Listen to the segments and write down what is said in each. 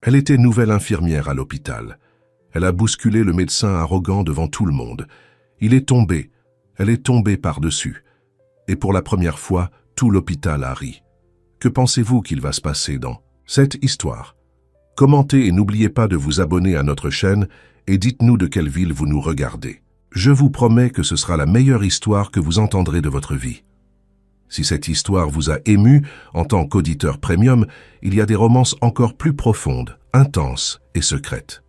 Elle était nouvelle infirmière à l'hôpital. Elle a bousculé le médecin arrogant devant tout le monde. Il est tombé. Elle est tombée par-dessus. Et pour la première fois, tout l'hôpital a ri. Que pensez-vous qu'il va se passer dans cette histoire? Commentez et n'oubliez pas de vous abonner à notre chaîne et dites-nous de quelle ville vous nous regardez. Je vous promets que ce sera la meilleure histoire que vous entendrez de votre vie. Si cette histoire vous a ému en tant qu'auditeur premium, il y a des romances encore plus profondes, intenses et secrètes.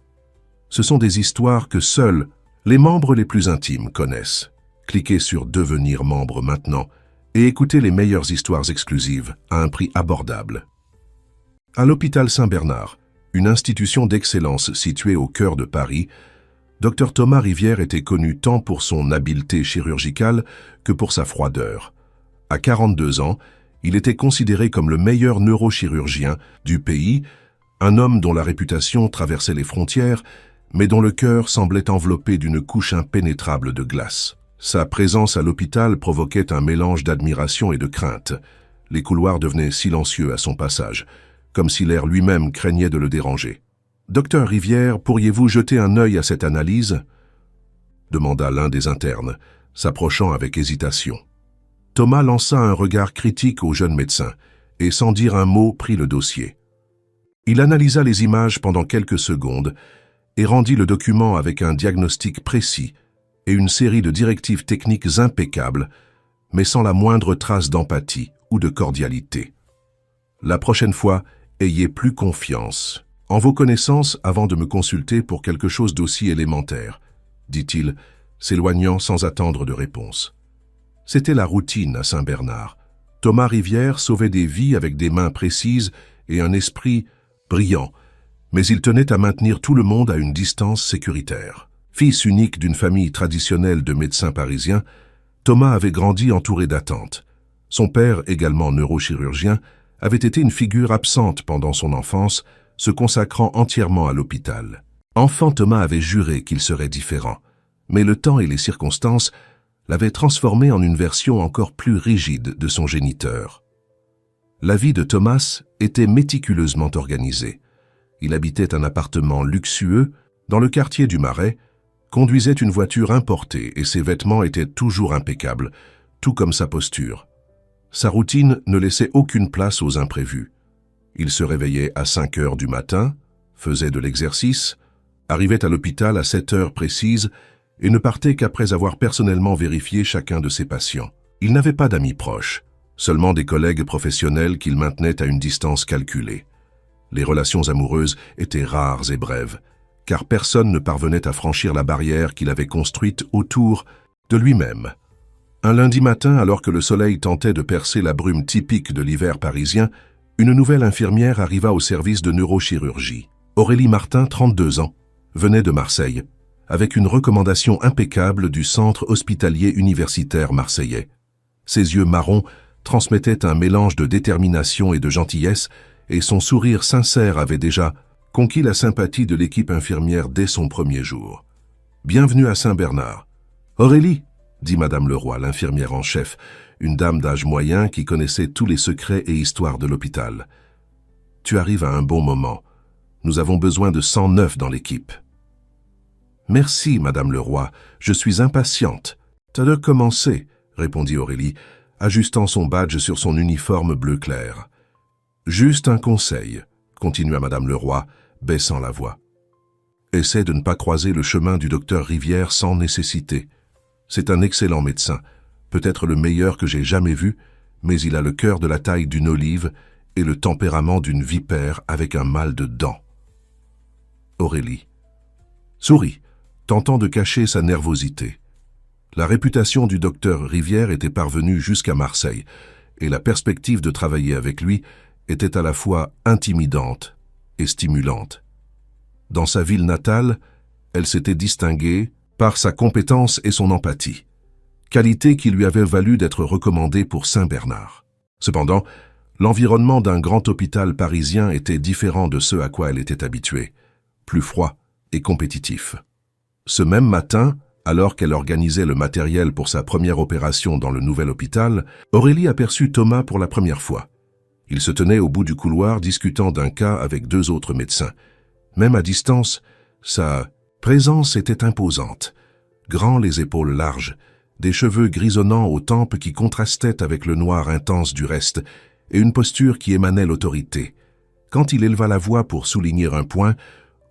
Ce sont des histoires que seuls les membres les plus intimes connaissent. Cliquez sur « Devenir membre » maintenant et écoutez les meilleures histoires exclusives à un prix abordable. À l'hôpital Saint-Bernard, une institution d'excellence située au cœur de Paris, Dr Thomas Rivière était connu tant pour son habileté chirurgicale que pour sa froideur. À 42 ans, il était considéré comme le meilleur neurochirurgien du pays, un homme dont la réputation traversait les frontières, mais dont le cœur semblait enveloppé d'une couche impénétrable de glace. Sa présence à l'hôpital provoquait un mélange d'admiration et de crainte. Les couloirs devenaient silencieux à son passage, comme si l'air lui-même craignait de le déranger. « Docteur Rivière, pourriez-vous jeter un œil à cette analyse ?» demanda l'un des internes, s'approchant avec hésitation. Thomas lança un regard critique au jeune médecin et, sans dire un mot, prit le dossier. Il analysa les images pendant quelques secondes et rendit le document avec un diagnostic précis et une série de directives techniques impeccables, mais sans la moindre trace d'empathie ou de cordialité. La prochaine fois, ayez plus confiance en vos connaissances avant de me consulter pour quelque chose d'aussi élémentaire, dit-il, s'éloignant sans attendre de réponse. C'était la routine à Saint-Bernard. Thomas Rivière sauvait des vies avec des mains précises et un esprit brillant, mais il tenait à maintenir tout le monde à une distance sécuritaire. Fils unique d'une famille traditionnelle de médecins parisiens, Thomas avait grandi entouré d'attentes. Son père, également neurochirurgien, avait été une figure absente pendant son enfance, se consacrant entièrement à l'hôpital. Enfant, Thomas avait juré qu'il serait différent, mais le temps et les circonstances l'avaient transformé en une version encore plus rigide de son géniteur. La vie de Thomas était méticuleusement organisée. Il habitait un appartement luxueux dans le quartier du Marais, conduisait une voiture importée et ses vêtements étaient toujours impeccables, tout comme sa posture. Sa routine ne laissait aucune place aux imprévus. Il se réveillait à 5 heures du matin, faisait de l'exercice, arrivait à l'hôpital à 7 heures précises et ne partait qu'après avoir personnellement vérifié chacun de ses patients. Il n'avait pas d'amis proches, seulement des collègues professionnels qu'il maintenait à une distance calculée. Les relations amoureuses étaient rares et brèves, car personne ne parvenait à franchir la barrière qu'il avait construite autour de lui-même. Un lundi matin, alors que le soleil tentait de percer la brume typique de l'hiver parisien, une nouvelle infirmière arriva au service de neurochirurgie. Aurélie Martin, 32 ans, venait de Marseille, avec une recommandation impeccable du centre hospitalier universitaire marseillais. Ses yeux marrons transmettaient un mélange de détermination et de gentillesse, et son sourire sincère avait déjà conquis la sympathie de l'équipe infirmière dès son premier jour. « Bienvenue à Saint-Bernard. »« Aurélie » dit Madame Leroy, l'infirmière en chef, une dame d'âge moyen qui connaissait tous les secrets et histoires de l'hôpital. « Tu arrives à un bon moment. Nous avons besoin de sang neuf dans l'équipe. »« Merci, Madame Leroy, je suis impatiente. »« T'as de commencer, » répondit Aurélie, ajustant son badge sur son uniforme bleu clair. « Juste un conseil, » continua Madame Leroy, baissant la voix. « Essaie de ne pas croiser le chemin du docteur Rivière sans nécessité. C'est un excellent médecin, peut-être le meilleur que j'ai jamais vu, mais il a le cœur de la taille d'une olive et le tempérament d'une vipère avec un mal de dents. » Aurélie sourit, tentant de cacher sa nervosité. La réputation du docteur Rivière était parvenue jusqu'à Marseille, et la perspective de travailler avec lui était à la fois intimidante et stimulante. Dans sa ville natale, elle s'était distinguée par sa compétence et son empathie, qualité qui lui avait valu d'être recommandée pour Saint-Bernard. Cependant, l'environnement d'un grand hôpital parisien était différent de ce à quoi elle était habituée, plus froid et compétitif. Ce même matin, alors qu'elle organisait le matériel pour sa première opération dans le nouvel hôpital, Aurélie aperçut Thomas pour la première fois. Il se tenait au bout du couloir discutant d'un cas avec 2 autres médecins. Même à distance, sa présence était imposante. Grand, les épaules larges, des cheveux grisonnants aux tempes qui contrastaient avec le noir intense du reste, et une posture qui émanait l'autorité. Quand il éleva la voix pour souligner un point,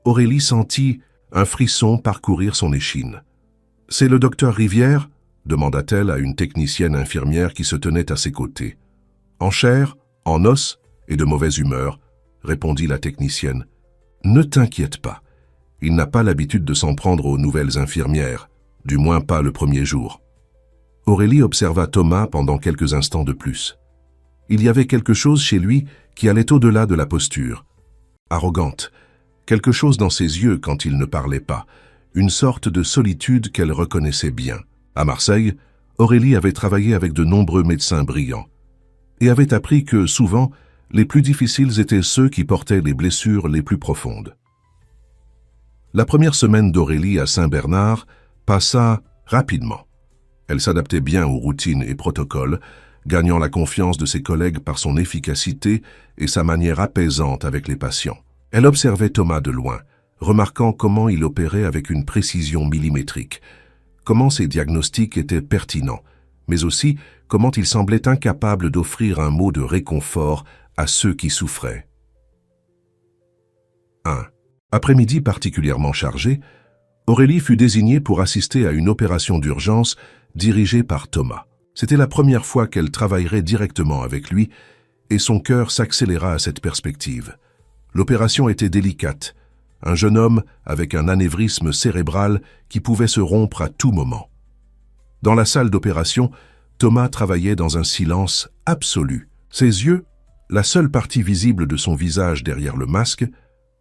Aurélie sentit un frisson parcourir son échine. « C'est le docteur Rivière ?» demanda-t-elle à une technicienne infirmière qui se tenait à ses côtés. « En chair, en os et de mauvaise humeur, » répondit la technicienne. « Ne t'inquiète pas. Il n'a pas l'habitude de s'en prendre aux nouvelles infirmières, du moins pas le premier jour. » Aurélie observa Thomas pendant quelques instants de plus. Il y avait quelque chose chez lui qui allait au-delà de la posture. Arrogante, quelque chose dans ses yeux quand il ne parlait pas, une sorte de solitude qu'elle reconnaissait bien. À Marseille, Aurélie avait travaillé avec de nombreux médecins brillants et avait appris que, souvent, les plus difficiles étaient ceux qui portaient les blessures les plus profondes. La première semaine d'Aurélie à Saint-Bernard passa rapidement. Elle s'adaptait bien aux routines et protocoles, gagnant la confiance de ses collègues par son efficacité et sa manière apaisante avec les patients. Elle observait Thomas de loin, remarquant comment il opérait avec une précision millimétrique, comment ses diagnostics étaient pertinents, mais aussi comment il semblait incapable d'offrir un mot de réconfort à ceux qui souffraient. 1. Après-midi particulièrement chargé, Aurélie fut désignée pour assister à une opération d'urgence dirigée par Thomas. C'était la première fois qu'elle travaillerait directement avec lui, et son cœur s'accéléra à cette perspective. L'opération était délicate, un jeune homme avec un anévrisme cérébral qui pouvait se rompre à tout moment. Dans la salle d'opération, Thomas travaillait dans un silence absolu. Ses yeux, la seule partie visible de son visage derrière le masque,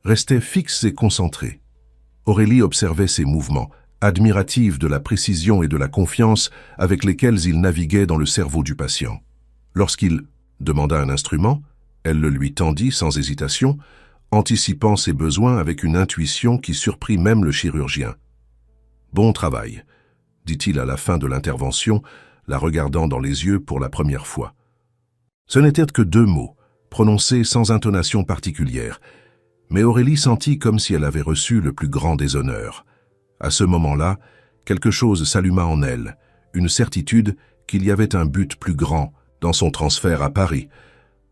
restaient fixes et concentrés. Aurélie observait ses mouvements, admirative de la précision et de la confiance avec lesquels il naviguait dans le cerveau du patient. Lorsqu'il demanda un instrument, elle le lui tendit sans hésitation, anticipant ses besoins avec une intuition qui surprit même le chirurgien. « Bon travail », dit-il à la fin de l'intervention, la regardant dans les yeux pour la première fois. Ce n'étaient que 2 mots, prononcés sans intonation particulière, mais Aurélie sentit comme si elle avait reçu le plus grand des honneurs. À ce moment-là, quelque chose s'alluma en elle, une certitude qu'il y avait un but plus grand dans son transfert à Paris,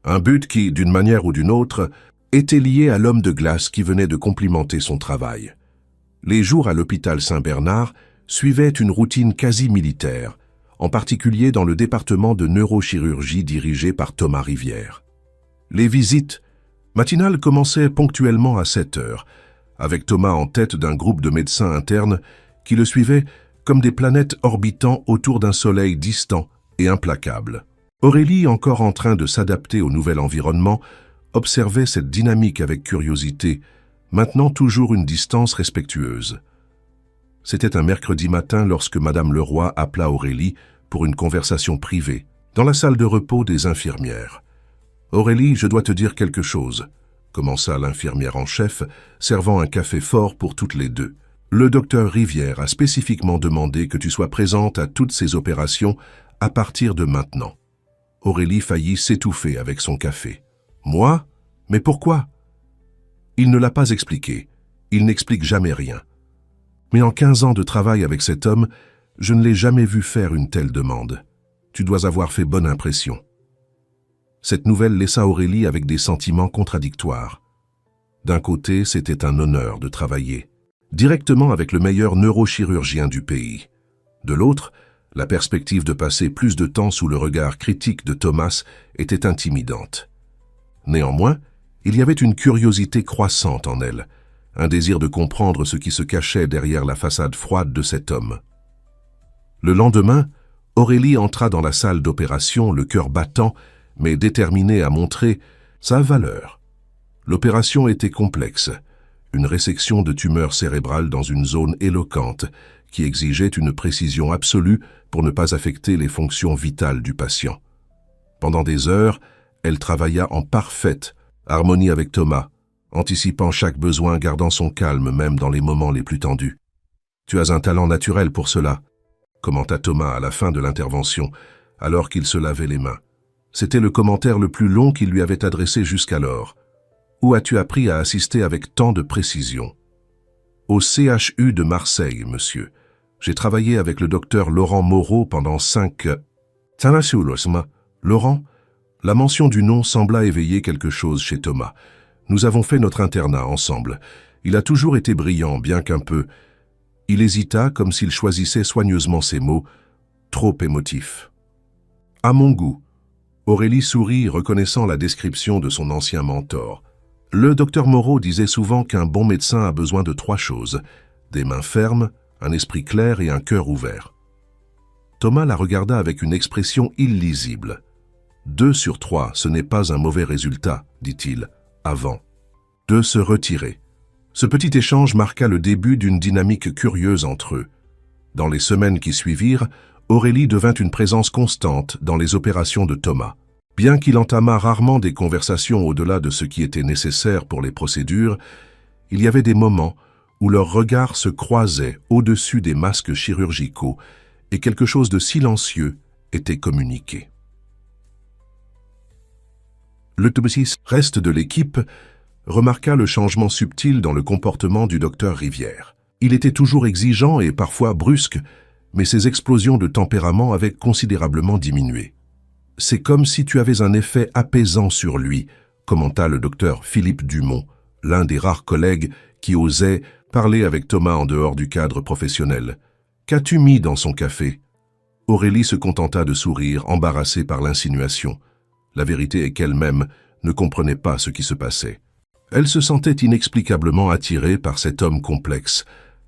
un but qui, d'une manière ou d'une autre, était lié à l'homme de glace qui venait de complimenter son travail. Les jours à l'hôpital Saint-Bernard suivaient une routine quasi militaire, en particulier dans le département de neurochirurgie dirigé par Thomas Rivière. Les visites matinales commençaient ponctuellement à 7 heures, avec Thomas en tête d'un groupe de médecins internes qui le suivaient comme des planètes orbitant autour d'un soleil distant et implacable. Aurélie, encore en train de s'adapter au nouvel environnement, observait cette dynamique avec curiosité, maintenant toujours une distance respectueuse. C'était un mercredi matin lorsque Madame Leroy appela Aurélie pour une conversation privée, dans la salle de repos des infirmières. « Aurélie, je dois te dire quelque chose », commença l'infirmière en chef, servant un café fort pour toutes les 2. « Le docteur Rivière a spécifiquement demandé que tu sois présente à toutes ces opérations à partir de maintenant. » Aurélie faillit s'étouffer avec son café. « Moi? Mais pourquoi ?» Il ne l'a pas expliqué. Il n'explique jamais rien. Mais en 15 ans de travail avec cet homme, je ne l'ai jamais vu faire une telle demande. Tu dois avoir fait bonne impression. Cette nouvelle laissa Aurélie avec des sentiments contradictoires. D'un côté, c'était un honneur de travailler directement avec le meilleur neurochirurgien du pays. De l'autre, la perspective de passer plus de temps sous le regard critique de Thomas était intimidante. Néanmoins, il y avait une curiosité croissante en elle, un désir de comprendre ce qui se cachait derrière la façade froide de cet homme. Le lendemain, Aurélie entra dans la salle d'opération, le cœur battant, mais déterminée à montrer sa valeur. L'opération était complexe, une résection de tumeurs cérébrales dans une zone éloquente qui exigeait une précision absolue pour ne pas affecter les fonctions vitales du patient. Pendant des heures, elle travailla en parfaite harmonie avec Thomas, anticipant chaque besoin, gardant son calme même dans les moments les plus tendus. « Tu as un talent naturel pour cela », commenta Thomas à la fin de l'intervention, alors qu'il se lavait les mains. « C'était le commentaire le plus long qu'il lui avait adressé jusqu'alors. Où as-tu appris à assister avec tant de précision? Au CHU de Marseille, monsieur. J'ai travaillé avec le docteur Laurent Moreau pendant 5... Laurent? La mention du nom sembla éveiller quelque chose chez Thomas. Nous avons fait notre internat ensemble. Il a toujours été brillant, bien qu'un peu... Il hésita comme s'il choisissait soigneusement ses mots, trop émotifs. À mon goût. Aurélie sourit, reconnaissant la description de son ancien mentor. Le docteur Moreau disait souvent qu'un bon médecin a besoin de 3 choses, des mains fermes, un esprit clair et un cœur ouvert. Thomas la regarda avec une expression illisible. 2 sur 3, ce n'est pas un mauvais résultat, dit-il, avant de se retirer. Ce petit échange marqua le début d'une dynamique curieuse entre eux. Dans les semaines qui suivirent, Aurélie devint une présence constante dans les opérations de Thomas. Bien qu'il entamât rarement des conversations au-delà de ce qui était nécessaire pour les procédures, il y avait des moments où leurs regards se croisaient au-dessus des masques chirurgicaux et quelque chose de silencieux était communiqué. Le reste de l'équipe remarqua le changement subtil dans le comportement du docteur Rivière. Il était toujours exigeant et parfois brusque, mais ses explosions de tempérament avaient considérablement diminué. « C'est comme si tu avais un effet apaisant sur lui », commenta le docteur Philippe Dumont, l'un des rares collègues qui osait parler avec Thomas en dehors du cadre professionnel. « Qu'as-tu mis dans son café ?» Aurélie se contenta de sourire, embarrassée par l'insinuation. La vérité est qu'elle-même ne comprenait pas ce qui se passait. Elle se sentait inexplicablement attirée par cet homme complexe,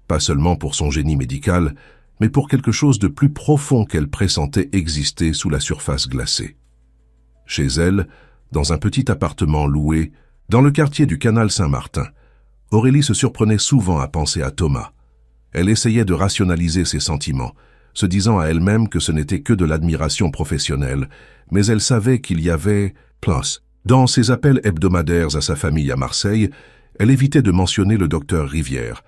pas seulement pour son génie médical, mais pour quelque chose de plus profond qu'elle pressentait exister sous la surface glacée. Chez elle, dans un petit appartement loué, dans le quartier du Canal Saint-Martin, Aurélie se surprenait souvent à penser à Thomas. Elle essayait de rationaliser ses sentiments, se disant à elle-même que ce n'était que de l'admiration professionnelle, mais elle savait qu'il y avait plus. Dans ses appels hebdomadaires à sa famille à Marseille, elle évitait de mentionner le docteur Rivière,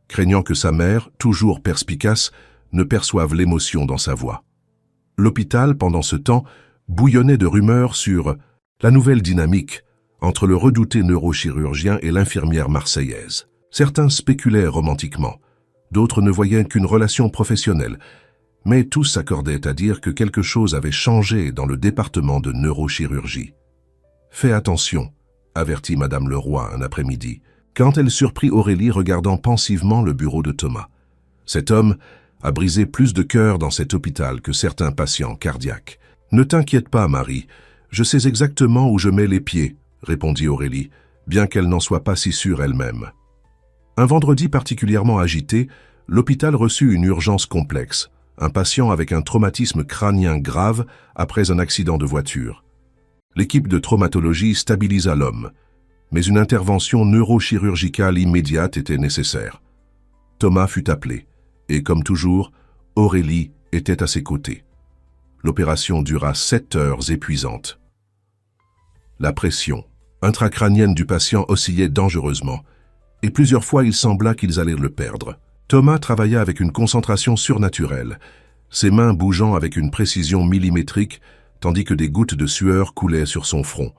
craignant que sa mère, toujours perspicace, ne perçoive l'émotion dans sa voix. L'hôpital, pendant ce temps, bouillonnait de rumeurs sur la nouvelle dynamique entre le redouté neurochirurgien et l'infirmière marseillaise. Certains spéculaient romantiquement, d'autres ne voyaient qu'une relation professionnelle, mais tous s'accordaient à dire que quelque chose avait changé dans le département de neurochirurgie. « Fais attention », avertit Madame Leroy un après-midi, quand elle surprit Aurélie regardant pensivement le bureau de Thomas. Cet homme a brisé plus de cœurs dans cet hôpital que certains patients cardiaques. « Ne t'inquiète pas, Marie, je sais exactement où je mets les pieds », répondit Aurélie, bien qu'elle n'en soit pas si sûre elle-même. Un vendredi particulièrement agité, l'hôpital reçut une urgence complexe, un patient avec un traumatisme crânien grave après un accident de voiture. L'équipe de traumatologie stabilisa l'homme, mais une intervention neurochirurgicale immédiate était nécessaire. Thomas fut appelé, et comme toujours, Aurélie était à ses côtés. L'opération dura 7 heures épuisantes. La pression intracrânienne du patient oscillait dangereusement, et plusieurs fois il sembla qu'ils allaient le perdre. Thomas travailla avec une concentration surnaturelle, ses mains bougeant avec une précision millimétrique, tandis que des gouttes de sueur coulaient sur son front.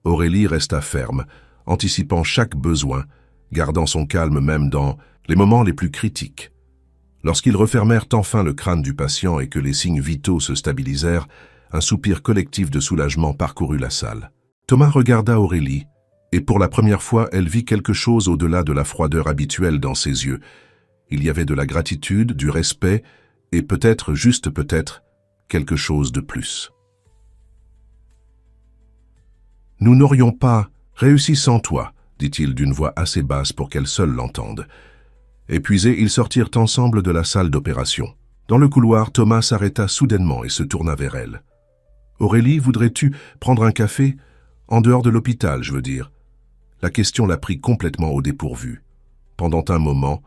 Aurélie resta ferme, anticipant chaque besoin, gardant son calme même dans les moments les plus critiques. Lorsqu'ils refermèrent enfin le crâne du patient et que les signes vitaux se stabilisèrent, un soupir collectif de soulagement parcourut la salle. Thomas regarda Aurélie, et pour la première fois, elle vit quelque chose au-delà de la froideur habituelle dans ses yeux. Il y avait de la gratitude, du respect, et peut-être, juste peut-être, quelque chose de plus. « Nous n'aurions pas réussi sans toi », dit-il d'une voix assez basse pour qu'elle seule l'entende. Épuisés, ils sortirent ensemble de la salle d'opération. Dans le couloir, Thomas s'arrêta soudainement et se tourna vers elle. « Aurélie, voudrais-tu prendre un café? En dehors de l'hôpital, je veux dire. » La question la prit complètement au dépourvu. Pendant un moment,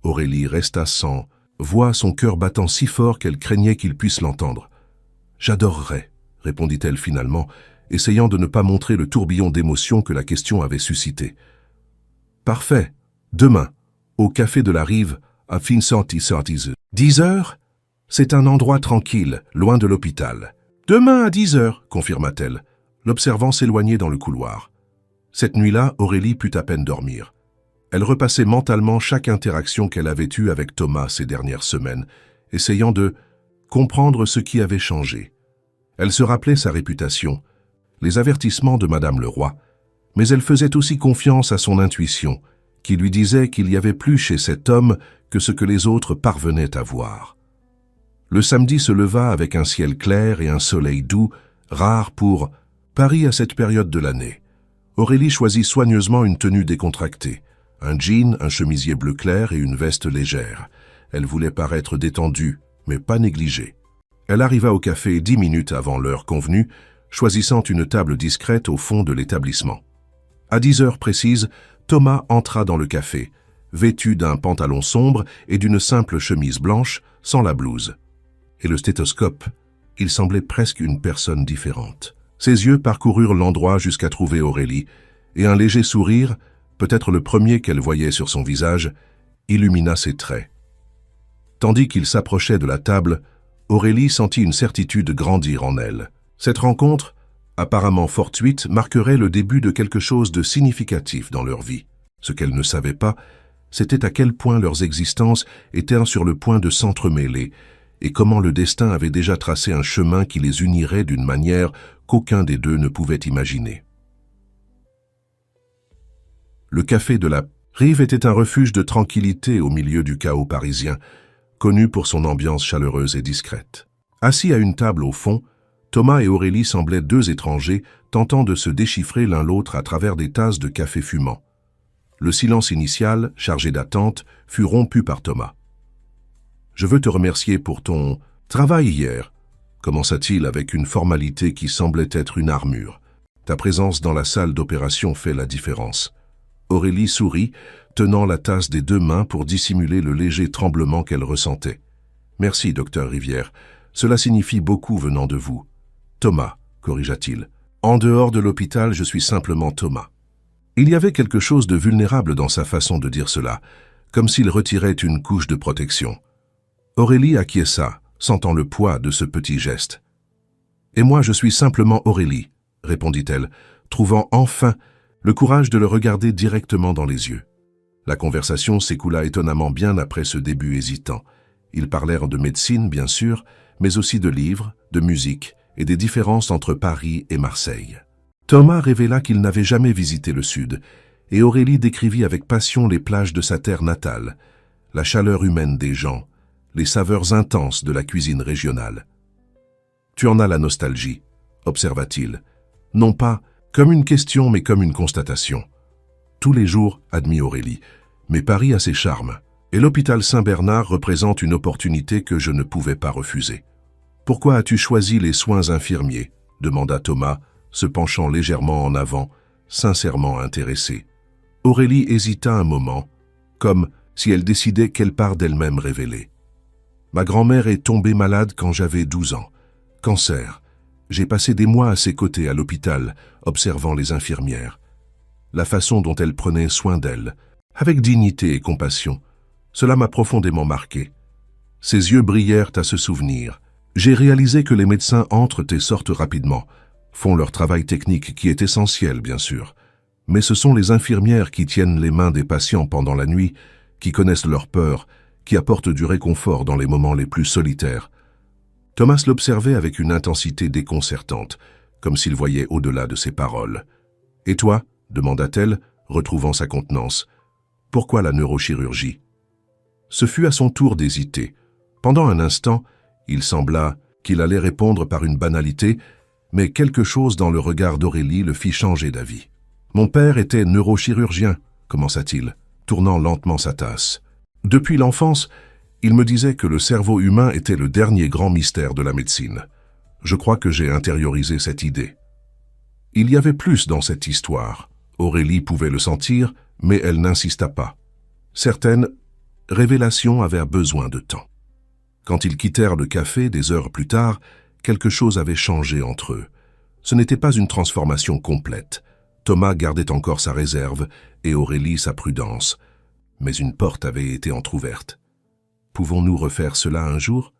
Aurélie resta sans voix, son cœur battant si fort qu'elle craignait qu'il puisse l'entendre. « J'adorerais, » répondit-elle finalement, essayant de ne pas montrer le tourbillon d'émotions que la question avait suscité. « Parfait. Demain, au café de la Rive, à Finsanti-Sartise. 10 heures? C'est un endroit tranquille, loin de l'hôpital. Demain à 10 heures, confirma-t-elle, l'observant s'éloigner dans le couloir. Cette nuit-là, Aurélie put à peine dormir. Elle repassait mentalement chaque interaction qu'elle avait eue avec Thomas ces dernières semaines, essayant de comprendre ce qui avait changé. Elle se rappelait sa réputation, les avertissements de Madame Leroy, mais elle faisait aussi confiance à son intuition, qui lui disait qu'il y avait plus chez cet homme que ce que les autres parvenaient à voir. Le samedi se leva avec un ciel clair et un soleil doux, rare pour Paris à cette période de l'année. Aurélie choisit soigneusement une tenue décontractée, un jean, un chemisier bleu clair et une veste légère. Elle voulait paraître détendue, mais pas négligée. Elle arriva au café 10 minutes avant l'heure convenue, choisissant une table discrète au fond de l'établissement. À 10 heures précises, Thomas entra dans le café, vêtu d'un pantalon sombre et d'une simple chemise blanche, sans la blouse. Et le stéthoscope, il semblait presque une personne différente. Ses yeux parcoururent l'endroit jusqu'à trouver Aurélie, et un léger sourire, peut-être le premier qu'elle voyait sur son visage, illumina ses traits. Tandis qu'il s'approchait de la table, Aurélie sentit une certitude grandir en elle. Cette rencontre, apparemment fortuite, marquerait le début de quelque chose de significatif dans leur vie. Ce qu'elle ne savait pas, c'était à quel point leurs existences étaient sur le point de s'entremêler, et comment le destin avait déjà tracé un chemin qui les unirait d'une manière qu'aucun des deux ne pouvait imaginer. Le café de la Rive était un refuge de tranquillité au milieu du chaos parisien, connu pour son ambiance chaleureuse et discrète. Assis à une table au fond, Thomas et Aurélie semblaient deux étrangers tentant de se déchiffrer l'un l'autre à travers des tasses de café fumant. Le silence initial, chargé d'attente, fut rompu par Thomas. « Je veux te remercier pour ton travail hier », commença-t-il avec une formalité qui semblait être une armure. « Ta présence dans la salle d'opération fait la différence. » Aurélie sourit, tenant la tasse des deux mains pour dissimuler le léger tremblement qu'elle ressentait. « Merci, docteur Rivière. Cela signifie beaucoup venant de vous. »« Thomas », corrigea-t-il. « En dehors de l'hôpital, je suis simplement Thomas. » Il y avait quelque chose de vulnérable dans sa façon de dire cela, comme s'il retirait une couche de protection. Aurélie acquiesça, sentant le poids de ce petit geste. « Et moi, je suis simplement Aurélie », répondit-elle, trouvant enfin le courage de le regarder directement dans les yeux. La conversation s'écoula étonnamment bien après ce début hésitant. Ils parlèrent de médecine, bien sûr, mais aussi de livres, de musique et des différences entre Paris et Marseille. Thomas révéla qu'il n'avait jamais visité le Sud, et Aurélie décrivit avec passion les plages de sa terre natale, la chaleur humaine des gens, les saveurs intenses de la cuisine régionale. « Tu en as la nostalgie », observa-t-il, non pas comme une question mais comme une constatation. « Tous les jours », admit Aurélie, « mais Paris a ses charmes, et l'hôpital Saint-Bernard représente une opportunité que je ne pouvais pas refuser. »« Pourquoi as-tu choisi les soins infirmiers ?» demanda Thomas, se penchant légèrement en avant, sincèrement intéressé. Aurélie hésita un moment, comme si elle décidait quelle part d'elle-même révéler. « Ma grand-mère est tombée malade quand j'avais 12 ans. Cancer. J'ai passé des mois à ses côtés à l'hôpital, observant les infirmières. La façon dont elles prenaient soin d'elle, avec dignité et compassion, cela m'a profondément marqué. Ses yeux brillèrent à ce souvenir. J'ai réalisé que les médecins entrent et sortent rapidement, font leur travail technique qui est essentiel, bien sûr. Mais ce sont les infirmières qui tiennent les mains des patients pendant la nuit, qui connaissent leurs peurs, qui apportent du réconfort dans les moments les plus solitaires. » Thomas l'observait avec une intensité déconcertante, comme s'il voyait au-delà de ses paroles. « Et toi ?» demanda-t-elle, retrouvant sa contenance. « Pourquoi la neurochirurgie ?» Ce fut à son tour d'hésiter. Pendant un instant, il sembla qu'il allait répondre par une banalité, mais quelque chose dans le regard d'Aurélie le fit changer d'avis. « Mon père était neurochirurgien », commença-t-il, tournant lentement sa tasse. « Depuis l'enfance, il me disait que le cerveau humain était le dernier grand mystère de la médecine. Je crois que j'ai intériorisé cette idée. » Il y avait plus dans cette histoire. Aurélie pouvait le sentir, mais elle n'insista pas. Certaines révélations avaient besoin de temps. Quand ils quittèrent le café des heures plus tard, quelque chose avait changé entre eux. Ce n'était pas une transformation complète. Thomas gardait encore sa réserve et Aurélie sa prudence. Mais une porte avait été entr'ouverte. « Pouvons-nous refaire cela un jour ?»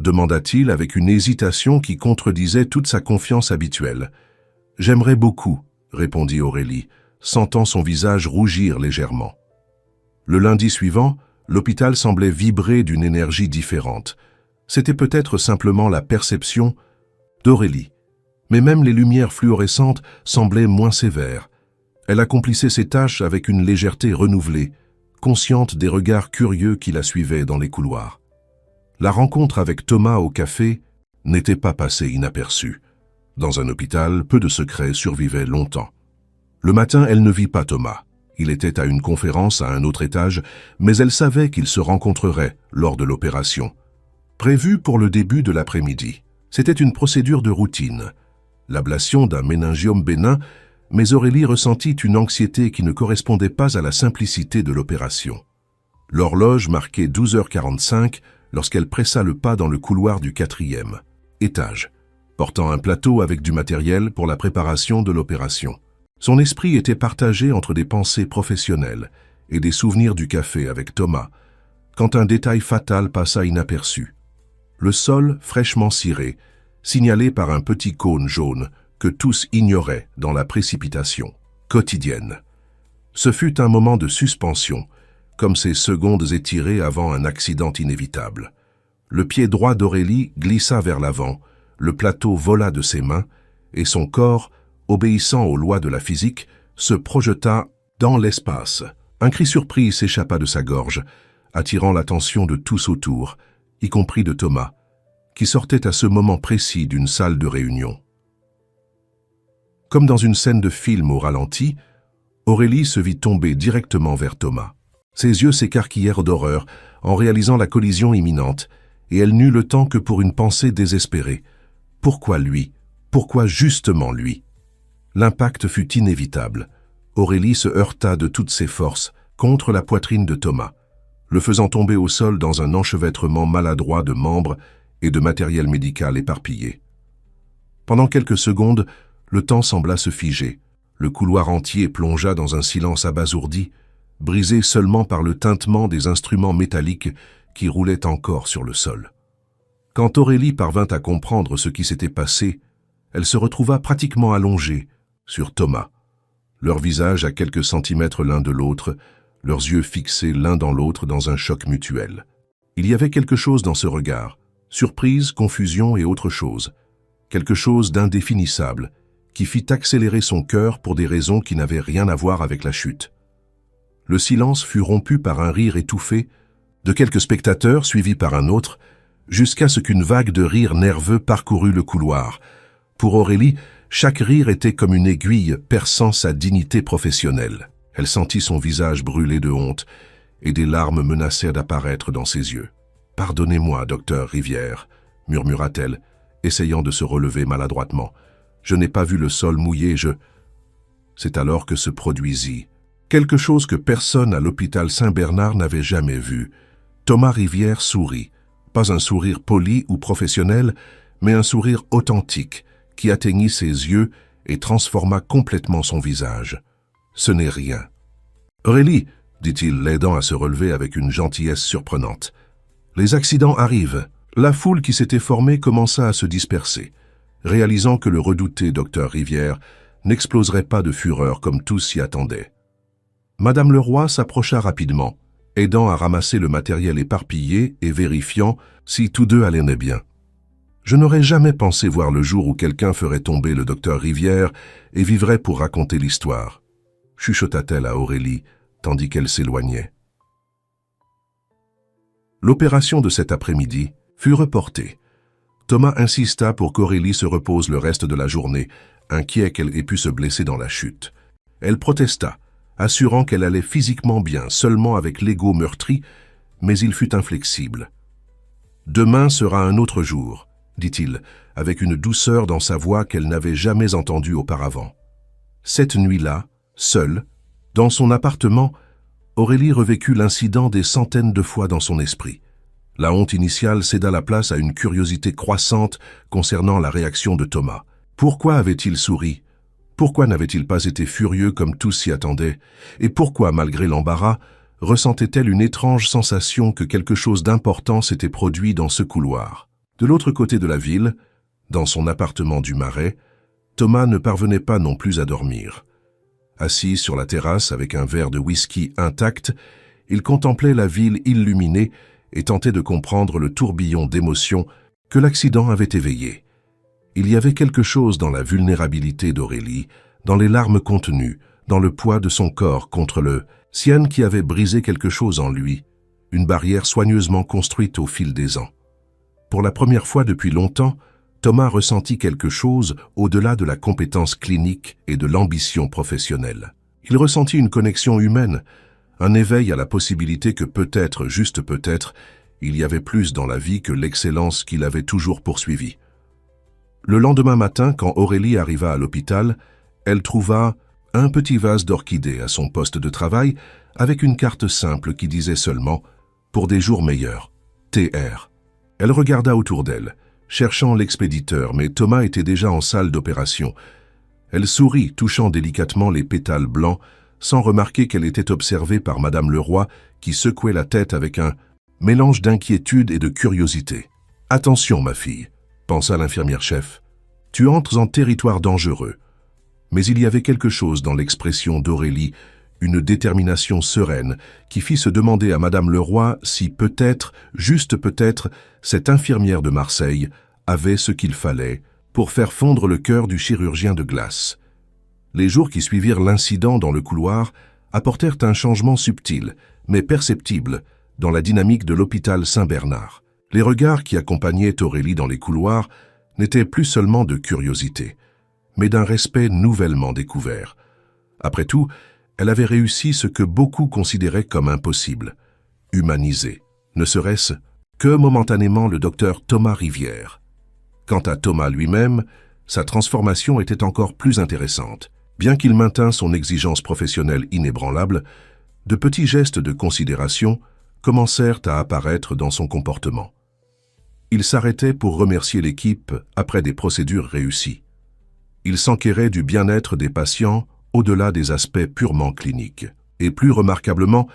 demanda-t-il avec une hésitation qui contredisait toute sa confiance habituelle. « J'aimerais beaucoup, » répondit Aurélie, sentant son visage rougir légèrement. Le lundi suivant, l'hôpital semblait vibrer d'une énergie différente. C'était peut-être simplement la perception d'Aurélie. Mais même les lumières fluorescentes semblaient moins sévères. Elle accomplissait ses tâches avec une légèreté renouvelée, consciente des regards curieux qui la suivaient dans les couloirs. La rencontre avec Thomas au café n'était pas passée inaperçue. Dans un hôpital, peu de secrets survivaient longtemps. Le matin, elle ne vit pas Thomas. Il était à une conférence à un autre étage, mais elle savait qu'ils se rencontreraient lors de l'opération. Prévue pour le début de l'après-midi. C'était une procédure de routine. L'ablation d'un méningiome bénin, mais Aurélie ressentit une anxiété qui ne correspondait pas à la simplicité de l'opération. L'horloge marquait 12h45 lorsqu'elle pressa le pas dans le couloir du 4e étage, portant un plateau avec du matériel pour la préparation de l'opération. Son esprit était partagé entre des pensées professionnelles et des souvenirs du café avec Thomas, quand un détail fatal passa inaperçu. Le sol fraîchement ciré, signalé par un petit cône jaune que tous ignoraient dans la précipitation quotidienne. Ce fut un moment de suspension, comme ces secondes étirées avant un accident inévitable. Le pied droit d'Aurélie glissa vers l'avant, le plateau vola de ses mains, et son corps, obéissant aux lois de la physique, se projeta dans l'espace. Un cri surpris s'échappa de sa gorge, attirant l'attention de tous autour, y compris de Thomas, qui sortait à ce moment précis d'une salle de réunion. Comme dans une scène de film au ralenti, Aurélie se vit tomber directement vers Thomas. Ses yeux s'écarquillèrent d'horreur en réalisant la collision imminente, et elle n'eut le temps que pour une pensée désespérée. Pourquoi lui? Pourquoi justement lui? L'impact fut inévitable. Aurélie se heurta de toutes ses forces contre la poitrine de Thomas, le faisant tomber au sol dans un enchevêtrement maladroit de membres et de matériel médical éparpillé. Pendant quelques secondes, le temps sembla se figer. Le couloir entier plongea dans un silence abasourdi, brisé seulement par le tintement des instruments métalliques qui roulaient encore sur le sol. Quand Aurélie parvint à comprendre ce qui s'était passé, elle se retrouva pratiquement allongée sur Thomas, leurs visages à quelques centimètres l'un de l'autre, leurs yeux fixés l'un dans l'autre dans un choc mutuel. Il y avait quelque chose dans ce regard, surprise, confusion et autre chose, quelque chose d'indéfinissable, qui fit accélérer son cœur pour des raisons qui n'avaient rien à voir avec la chute. Le silence fut rompu par un rire étouffé de quelques spectateurs suivis par un autre, jusqu'à ce qu'une vague de rires nerveux parcourut le couloir. Pour Aurélie, chaque rire était comme une aiguille perçant sa dignité professionnelle. Elle sentit son visage brûler de honte et des larmes menacèrent d'apparaître dans ses yeux. « Pardonnez-moi, docteur Rivière », murmura-t-elle, essayant de se relever maladroitement. « Je n'ai pas vu le sol mouillé, C'est alors que se produisit quelque chose que personne à l'hôpital Saint-Bernard n'avait jamais vu. Thomas Rivière sourit, pas un sourire poli ou professionnel, mais un sourire authentique qui atteignit ses yeux et transforma complètement son visage. « Ce n'est rien. »« Aurélie, » dit-il, l'aidant à se relever avec une gentillesse surprenante. « Les accidents arrivent. » La foule qui s'était formée commença à se disperser, réalisant que le redouté docteur Rivière n'exploserait pas de fureur comme tous s'y attendaient. Madame Leroy s'approcha rapidement, aidant à ramasser le matériel éparpillé et vérifiant si tous deux allaient bien. « Je n'aurais jamais pensé voir le jour où quelqu'un ferait tomber le docteur Rivière et vivrait pour raconter l'histoire. » chuchota-t-elle à Aurélie, tandis qu'elle s'éloignait. L'opération de cet après-midi fut reportée. Thomas insista pour qu'Aurélie se repose le reste de la journée, inquiet qu'elle ait pu se blesser dans la chute. Elle protesta, assurant qu'elle allait physiquement bien, seulement avec l'ego meurtri, mais il fut inflexible. « Demain sera un autre jour, » dit-il, avec une douceur dans sa voix qu'elle n'avait jamais entendue auparavant. Cette nuit-là, seule, dans son appartement, Aurélie revécut l'incident des centaines de fois dans son esprit. La honte initiale céda la place à une curiosité croissante concernant la réaction de Thomas. Pourquoi avait-il souri? Pourquoi n'avait-il pas été furieux comme tous s'y attendaient? Et pourquoi, malgré l'embarras, ressentait-elle une étrange sensation que quelque chose d'important s'était produit dans ce couloir? De l'autre côté de la ville, dans son appartement du Marais, Thomas ne parvenait pas non plus à dormir. Assis sur la terrasse avec un verre de whisky intact, il contemplait la ville illuminée et tentait de comprendre le tourbillon d'émotions que l'accident avait éveillé. Il y avait quelque chose dans la vulnérabilité d'Aurélie, dans les larmes contenues, dans le poids de son corps contre le sien qui avait brisé quelque chose en lui, une barrière soigneusement construite au fil des ans. Pour la première fois depuis longtemps, Thomas ressentit quelque chose au-delà de la compétence clinique et de l'ambition professionnelle. Il ressentit une connexion humaine, un éveil à la possibilité que peut-être, juste peut-être, il y avait plus dans la vie que l'excellence qu'il avait toujours poursuivie. Le lendemain matin, quand Aurélie arriva à l'hôpital, elle trouva un petit vase d'orchidées à son poste de travail avec une carte simple qui disait seulement « Pour des jours meilleurs, TR ». Elle regarda autour d'elle, cherchant l'expéditeur, mais Thomas était déjà en salle d'opération. Elle sourit, touchant délicatement les pétales blancs, sans remarquer qu'elle était observée par Madame Leroy, qui secouait la tête avec un mélange d'inquiétude et de curiosité. « Attention, ma fille », pensa l'infirmière-chef. « Tu entres en territoire dangereux. » Mais il y avait quelque chose dans l'expression d'Aurélie, une détermination sereine, qui fit se demander à Madame Leroy si peut-être, juste peut-être, cette infirmière de Marseille avait ce qu'il fallait pour faire fondre le cœur du chirurgien de glace. Les jours qui suivirent l'incident dans le couloir apportèrent un changement subtil, mais perceptible, dans la dynamique de l'hôpital Saint-Bernard. Les regards qui accompagnaient Aurélie dans les couloirs n'étaient plus seulement de curiosité, mais d'un respect nouvellement découvert. Après tout, elle avait réussi ce que beaucoup considéraient comme impossible, humaniser, ne serait-ce que momentanément le docteur Thomas Rivière. Quant à Thomas lui-même, sa transformation était encore plus intéressante. Bien qu'il maintint son exigence professionnelle inébranlable, de petits gestes de considération commencèrent à apparaître dans son comportement. Il s'arrêtait pour remercier l'équipe après des procédures réussies. Il s'enquérait du bien-être des patients au-delà des aspects purement cliniques. Et plus remarquablement,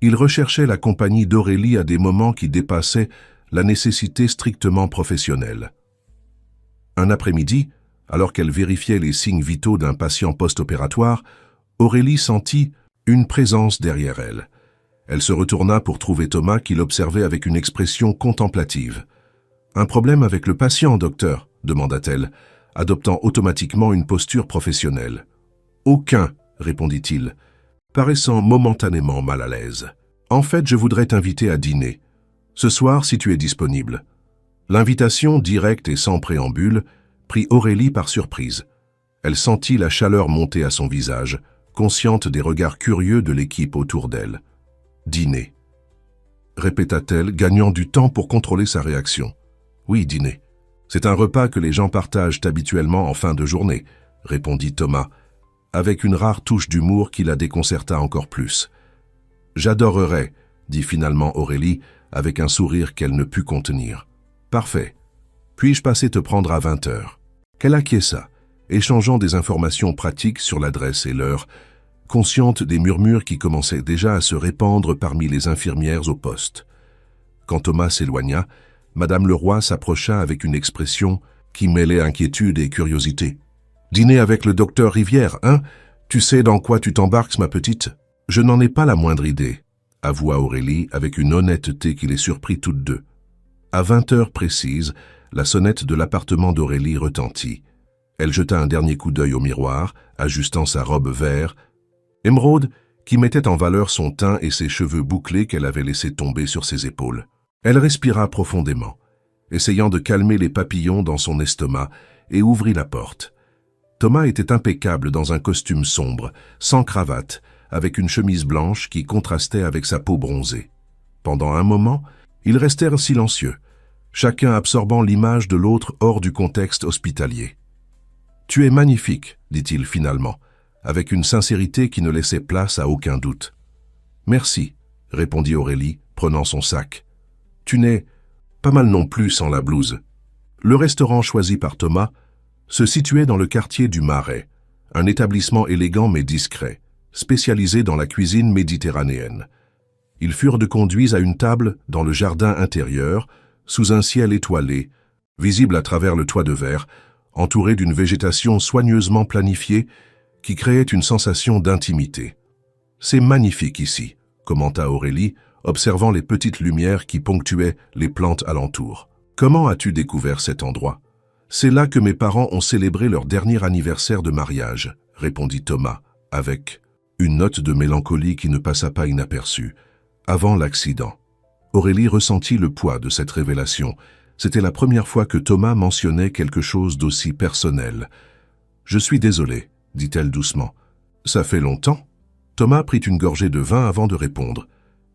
il recherchait la compagnie d'Aurélie à des moments qui dépassaient la nécessité strictement professionnelle. Un après-midi, alors qu'elle vérifiait les signes vitaux d'un patient post-opératoire, Aurélie sentit une présence derrière elle. Elle se retourna pour trouver Thomas qui l'observait avec une expression contemplative. « Un problème avec le patient, docteur ?» demanda-t-elle, adoptant automatiquement une posture professionnelle. « Aucun, » répondit-il, paraissant momentanément mal à l'aise. « En fait, je voudrais t'inviter à dîner. Ce soir, si tu es disponible. » L'invitation, directe et sans préambule, prit Aurélie par surprise. Elle sentit la chaleur monter à son visage, consciente des regards curieux de l'équipe autour d'elle. « Dîner », répéta-t-elle, gagnant du temps pour contrôler sa réaction. « Oui, dîner. C'est un repas que les gens partagent habituellement en fin de journée, » répondit Thomas, avec une rare touche d'humour qui la déconcerta encore plus. « J'adorerais, » dit finalement Aurélie, avec un sourire qu'elle ne put contenir. « Parfait. Puis-je passer te prendre à 20 heures ?» Qu'elle acquiesça, échangeant des informations pratiques sur l'adresse et l'heure, consciente des murmures qui commençaient déjà à se répandre parmi les infirmières au poste. Quand Thomas s'éloigna, Madame Leroy s'approcha avec une expression qui mêlait inquiétude et curiosité. « Dîner avec le docteur Rivière, hein? Tu sais dans quoi tu t'embarques, ma petite ?»« Je n'en ai pas la moindre idée, » avoua Aurélie avec une honnêteté qui les surprit toutes deux. À 20 heures précises, la sonnette de l'appartement d'Aurélie retentit. Elle jeta un dernier coup d'œil au miroir, ajustant sa robe vert, émeraude, qui mettait en valeur son teint et ses cheveux bouclés qu'elle avait laissés tomber sur ses épaules. Elle respira profondément, essayant de calmer les papillons dans son estomac, et ouvrit la porte. Thomas était impeccable dans un costume sombre, sans cravate, avec une chemise blanche qui contrastait avec sa peau bronzée. Pendant un moment, ils restèrent silencieux, chacun absorbant l'image de l'autre hors du contexte hospitalier. « Tu es magnifique, » dit-il finalement, avec une sincérité qui ne laissait place à aucun doute. « Merci, » répondit Aurélie, prenant son sac. « Tu n'es pas mal non plus sans la blouse. » Le restaurant choisi par Thomas se situait dans le quartier du Marais, un établissement élégant mais discret, spécialisé dans la cuisine méditerranéenne. Ils furent conduits à une table dans le jardin intérieur, sous un ciel étoilé, visible à travers le toit de verre, entouré d'une végétation soigneusement planifiée qui créait une sensation d'intimité. « C'est magnifique ici », commenta Aurélie, observant les petites lumières qui ponctuaient les plantes alentour. « Comment as-tu découvert cet endroit ?»« C'est là que mes parents ont célébré leur dernier anniversaire de mariage », répondit Thomas, avec une note de mélancolie qui ne passa pas inaperçue. Avant l'accident, Aurélie ressentit le poids de cette révélation. C'était la première fois que Thomas mentionnait quelque chose d'aussi personnel. « Je suis désolé, dit-elle doucement. « Ça fait longtemps ?» Thomas prit une gorgée de vin avant de répondre.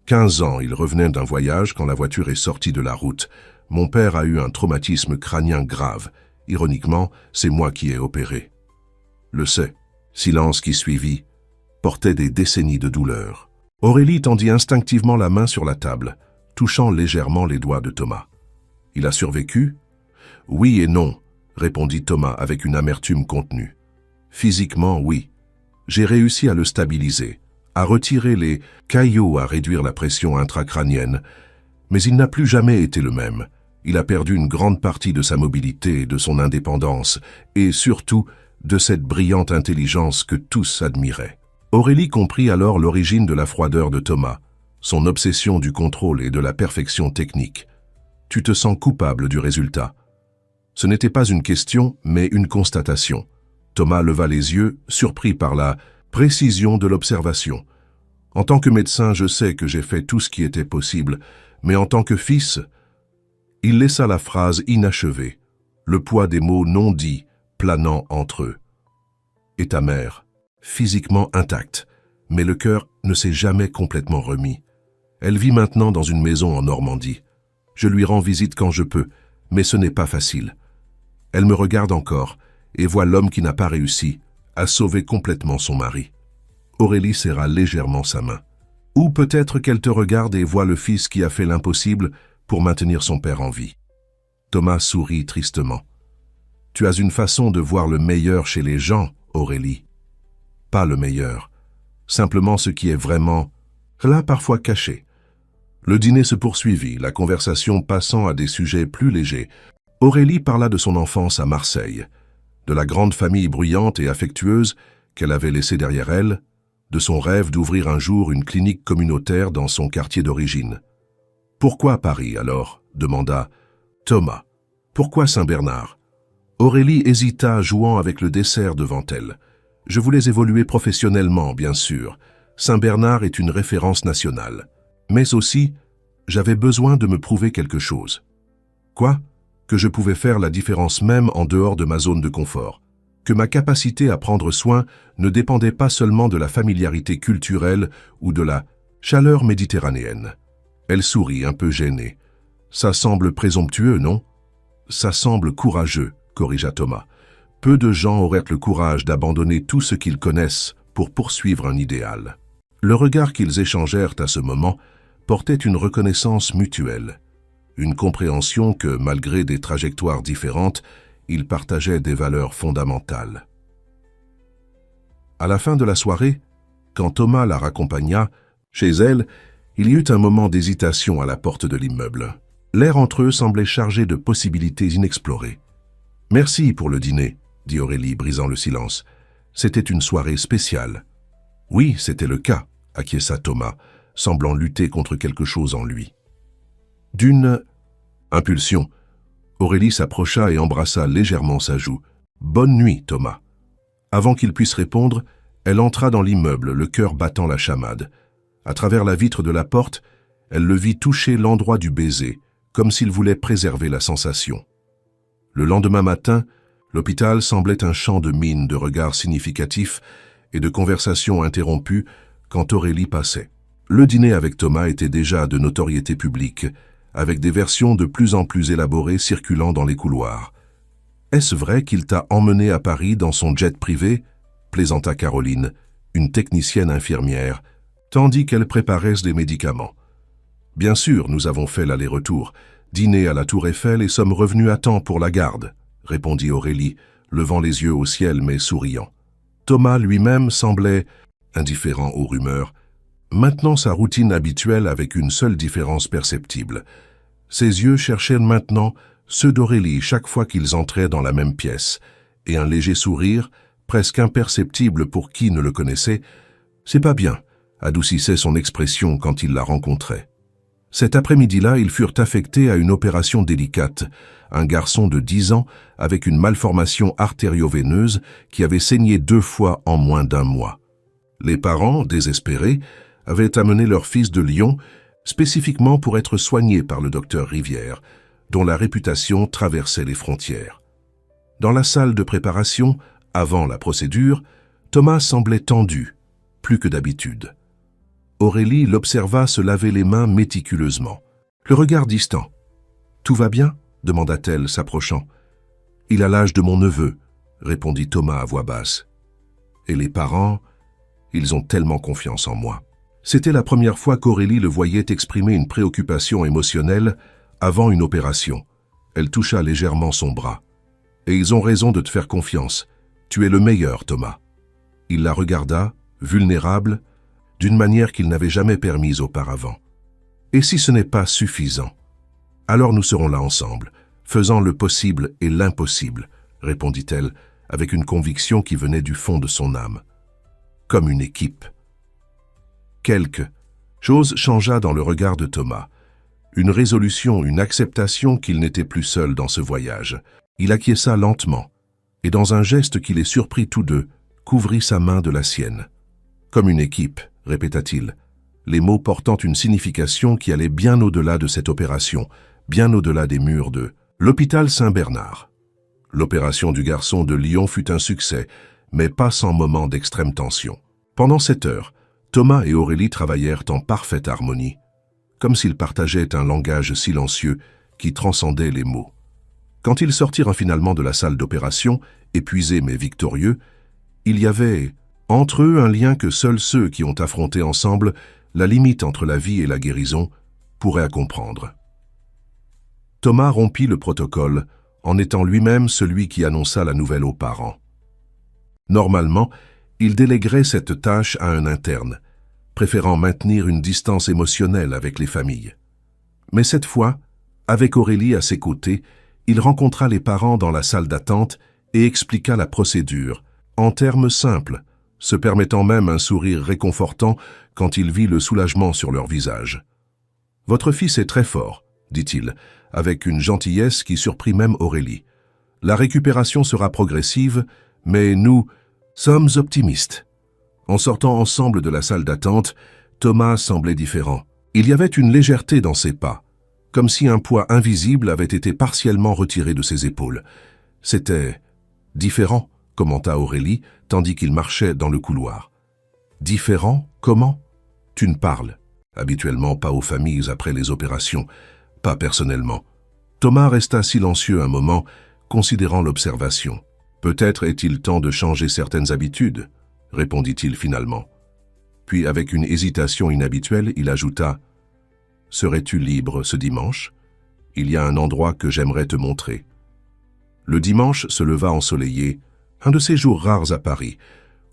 15 ans, il revenait d'un voyage quand la voiture est sortie de la route. Mon père a eu un traumatisme crânien grave. Ironiquement, c'est moi qui ai opéré. Le sais. Silence qui suivit portait des décennies de douleur. Aurélie tendit instinctivement la main sur la table, touchant légèrement les doigts de Thomas. « Il a survécu ?»« Oui et non, » répondit Thomas avec une amertume contenue. « Physiquement, oui. J'ai réussi à le stabiliser, à retirer les caillots, à réduire la pression intracrânienne, mais il n'a plus jamais été le même. Il a perdu une grande partie de sa mobilité et de son indépendance, et surtout de cette brillante intelligence que tous admiraient. » Aurélie comprit alors l'origine de la froideur de Thomas, son obsession du contrôle et de la perfection technique. « Tu te sens coupable du résultat ?» Ce n'était pas une question, mais une constatation. Thomas leva les yeux, surpris par la précision de l'observation. « En tant que médecin, je sais que j'ai fait tout ce qui était possible, mais en tant que fils... » Il laissa la phrase inachevée, le poids des mots non dits planant entre eux. « Et ta mère ?» Physiquement intacte, mais le cœur ne s'est jamais complètement remis. Elle vit maintenant dans une maison en Normandie. Je lui rends visite quand je peux, mais ce n'est pas facile. Elle me regarde encore et voit l'homme qui n'a pas réussi à sauver complètement son mari. Aurélie serra légèrement sa main. Ou peut-être qu'elle te regarde et voit le fils qui a fait l'impossible pour maintenir son père en vie. Thomas sourit tristement. Tu as une façon de voir le meilleur chez les gens, Aurélie. Pas le meilleur, simplement ce qui est vraiment, là parfois caché. Le dîner se poursuivit, la conversation passant à des sujets plus légers. Aurélie parla de son enfance à Marseille, de la grande famille bruyante et affectueuse qu'elle avait laissée derrière elle, de son rêve d'ouvrir un jour une clinique communautaire dans son quartier d'origine. « Pourquoi Paris alors ?» demanda Thomas. « Pourquoi Saint-Bernard ?» Aurélie hésita, jouant avec le dessert devant elle. « Je voulais évoluer professionnellement, bien sûr. Saint-Bernard est une référence nationale. Mais aussi, j'avais besoin de me prouver quelque chose. Quoi ? Que je pouvais faire la différence même en dehors de ma zone de confort. Que ma capacité à prendre soin ne dépendait pas seulement de la familiarité culturelle ou de la chaleur méditerranéenne. » Elle sourit, un peu gênée. « Ça semble présomptueux, non ?»« Ça semble courageux, » corrigea Thomas. « Peu de gens auraient le courage d'abandonner tout ce qu'ils connaissent pour poursuivre un idéal. » Le regard qu'ils échangèrent à ce moment portait une reconnaissance mutuelle, une compréhension que, malgré des trajectoires différentes, ils partageaient des valeurs fondamentales. À la fin de la soirée, quand Thomas la raccompagna, chez elle, il y eut un moment d'hésitation à la porte de l'immeuble. L'air entre eux semblait chargé de possibilités inexplorées. « Merci pour le dîner », dit Aurélie, brisant le silence. « C'était une soirée spéciale. »« Oui, c'était le cas », acquiesça Thomas, semblant lutter contre quelque chose en lui. D'une impulsion, Aurélie s'approcha et embrassa légèrement sa joue. « Bonne nuit, Thomas. » Avant qu'il puisse répondre, elle entra dans l'immeuble, le cœur battant la chamade. À travers la vitre de la porte, elle le vit toucher l'endroit du baiser, comme s'il voulait préserver la sensation. Le lendemain matin, l'hôpital semblait un champ de mines, de regards significatifs et de conversations interrompues quand Aurélie passait. Le dîner avec Thomas était déjà de notoriété publique, avec des versions de plus en plus élaborées circulant dans les couloirs. « Est-ce vrai qu'il t'a emmené à Paris dans son jet privé ?» plaisanta Caroline, une technicienne infirmière, tandis qu'elle préparait des médicaments. « Bien sûr, nous avons fait l'aller-retour, dîné à la Tour Eiffel et sommes revenus à temps pour la garde, » répondit Aurélie, levant les yeux au ciel mais souriant. Thomas lui-même semblait indifférent aux rumeurs, maintenant sa routine habituelle avec une seule différence perceptible. Ses yeux cherchaient maintenant ceux d'Aurélie chaque fois qu'ils entraient dans la même pièce, et un léger sourire, presque imperceptible pour qui ne le connaissait, « C'est pas bien », adoucissait son expression quand il la rencontrait. Cet après-midi-là, ils furent affectés à une opération délicate, un garçon de 10 ans avec une malformation artério-veineuse qui avait saigné 2 fois en moins d'1 mois. Les parents, désespérés, avaient amené leur fils de Lyon spécifiquement pour être soigné par le docteur Rivière, dont la réputation traversait les frontières. Dans la salle de préparation, avant la procédure, Thomas semblait tendu, plus que d'habitude. Aurélie l'observa se laver les mains méticuleusement, le regard distant. « Tout va bien ?» demanda-t-elle, s'approchant. « Il a l'âge de mon neveu », répondit Thomas à voix basse. « Et les parents, ils ont tellement confiance en moi. » C'était la première fois qu'Aurélie le voyait exprimer une préoccupation émotionnelle avant une opération. Elle toucha légèrement son bras. « Et ils ont raison de te faire confiance. Tu es le meilleur, Thomas. » Il la regarda, vulnérable, d'une manière qu'il n'avait jamais permise auparavant. « Et si ce n'est pas suffisant? Alors nous serons là ensemble, faisant le possible et l'impossible, » répondit-elle avec une conviction qui venait du fond de son âme. Comme une équipe. Quelque chose changea dans le regard de Thomas. Une résolution, une acceptation qu'il n'était plus seul dans ce voyage. Il acquiesça lentement, et dans un geste qui les surprit tous deux, couvrit sa main de la sienne. « Comme une équipe », répéta-t-il, les mots portant une signification qui allait bien au-delà de cette opération, bien au-delà des murs de l'hôpital Saint-Bernard. L'opération du garçon de Lyon fut un succès, mais pas sans moment d'extrême tension. Pendant 7 heures, Thomas et Aurélie travaillèrent en parfaite harmonie, comme s'ils partageaient un langage silencieux qui transcendait les mots. Quand ils sortirent finalement de la salle d'opération, épuisés mais victorieux, il y avait entre eux un lien que seuls ceux qui ont affronté ensemble la limite entre la vie et la guérison pourraient comprendre. Thomas rompit le protocole en étant lui-même celui qui annonça la nouvelle aux parents. Normalement, il déléguerait cette tâche à un interne, préférant maintenir une distance émotionnelle avec les familles. Mais cette fois, avec Aurélie à ses côtés, il rencontra les parents dans la salle d'attente et expliqua la procédure, en termes simples, se permettant même un sourire réconfortant quand il vit le soulagement sur leur visage. « Votre fils est très fort, » dit-il, avec une gentillesse qui surprit même Aurélie. « La récupération sera progressive, mais nous sommes optimistes. » En sortant ensemble de la salle d'attente, Thomas semblait différent. Il y avait une légèreté dans ses pas, comme si un poids invisible avait été partiellement retiré de ses épaules. C'était différent, commenta Aurélie, tandis qu'il marchait dans le couloir. Différent? Comment? Tu ne parles. Habituellement pas aux familles après les opérations, pas personnellement. Thomas resta silencieux un moment, considérant l'observation. Peut-être est-il temps de changer certaines habitudes, répondit-il finalement. Puis, avec une hésitation inhabituelle, il ajouta « Serais-tu libre ce dimanche? Il y a un endroit que j'aimerais te montrer. » Le dimanche se leva ensoleillé, un de ces jours rares à Paris,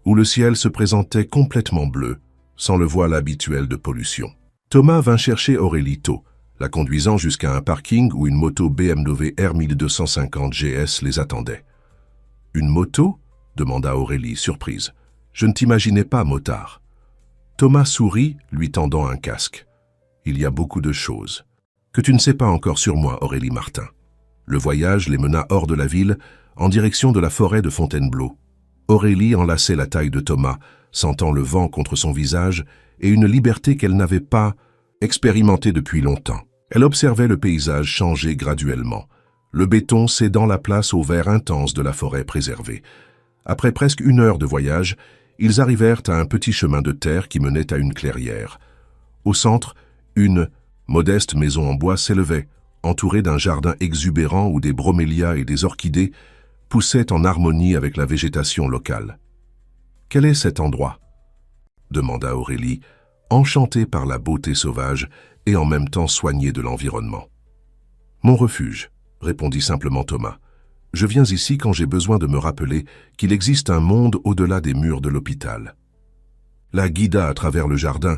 où le ciel se présentait complètement bleu, sans le voile habituel de pollution. Thomas vint chercher Aurélie tôt, la conduisant jusqu'à un parking où une moto BMW R1250 GS les attendait. « Une moto ?» demanda Aurélie, surprise. « Je ne t'imaginais pas motard. » Thomas sourit, lui tendant un casque. « Il y a beaucoup de choses que tu ne sais pas encore sur moi, Aurélie Martin. » Le voyage les mena hors de la ville, en direction de la forêt de Fontainebleau. Aurélie enlaçait la taille de Thomas, sentant le vent contre son visage et une liberté qu'elle n'avait pas expérimentée depuis longtemps. Elle observait le paysage changer graduellement, le béton cédant la place au vert intense de la forêt préservée. Après presque 1 heure de voyage, ils arrivèrent à un petit chemin de terre qui menait à une clairière. Au centre, une modeste maison en bois s'élevait, entourée d'un jardin exubérant où des bromélias et des orchidées poussaient en harmonie avec la végétation locale. « Quel est cet endroit ?» demanda Aurélie, enchantée par la beauté sauvage et en même temps soignée de l'environnement. « Mon refuge », répondit simplement Thomas. « Je viens ici quand j'ai besoin de me rappeler qu'il existe un monde au-delà des murs de l'hôpital. » La guida à travers le jardin,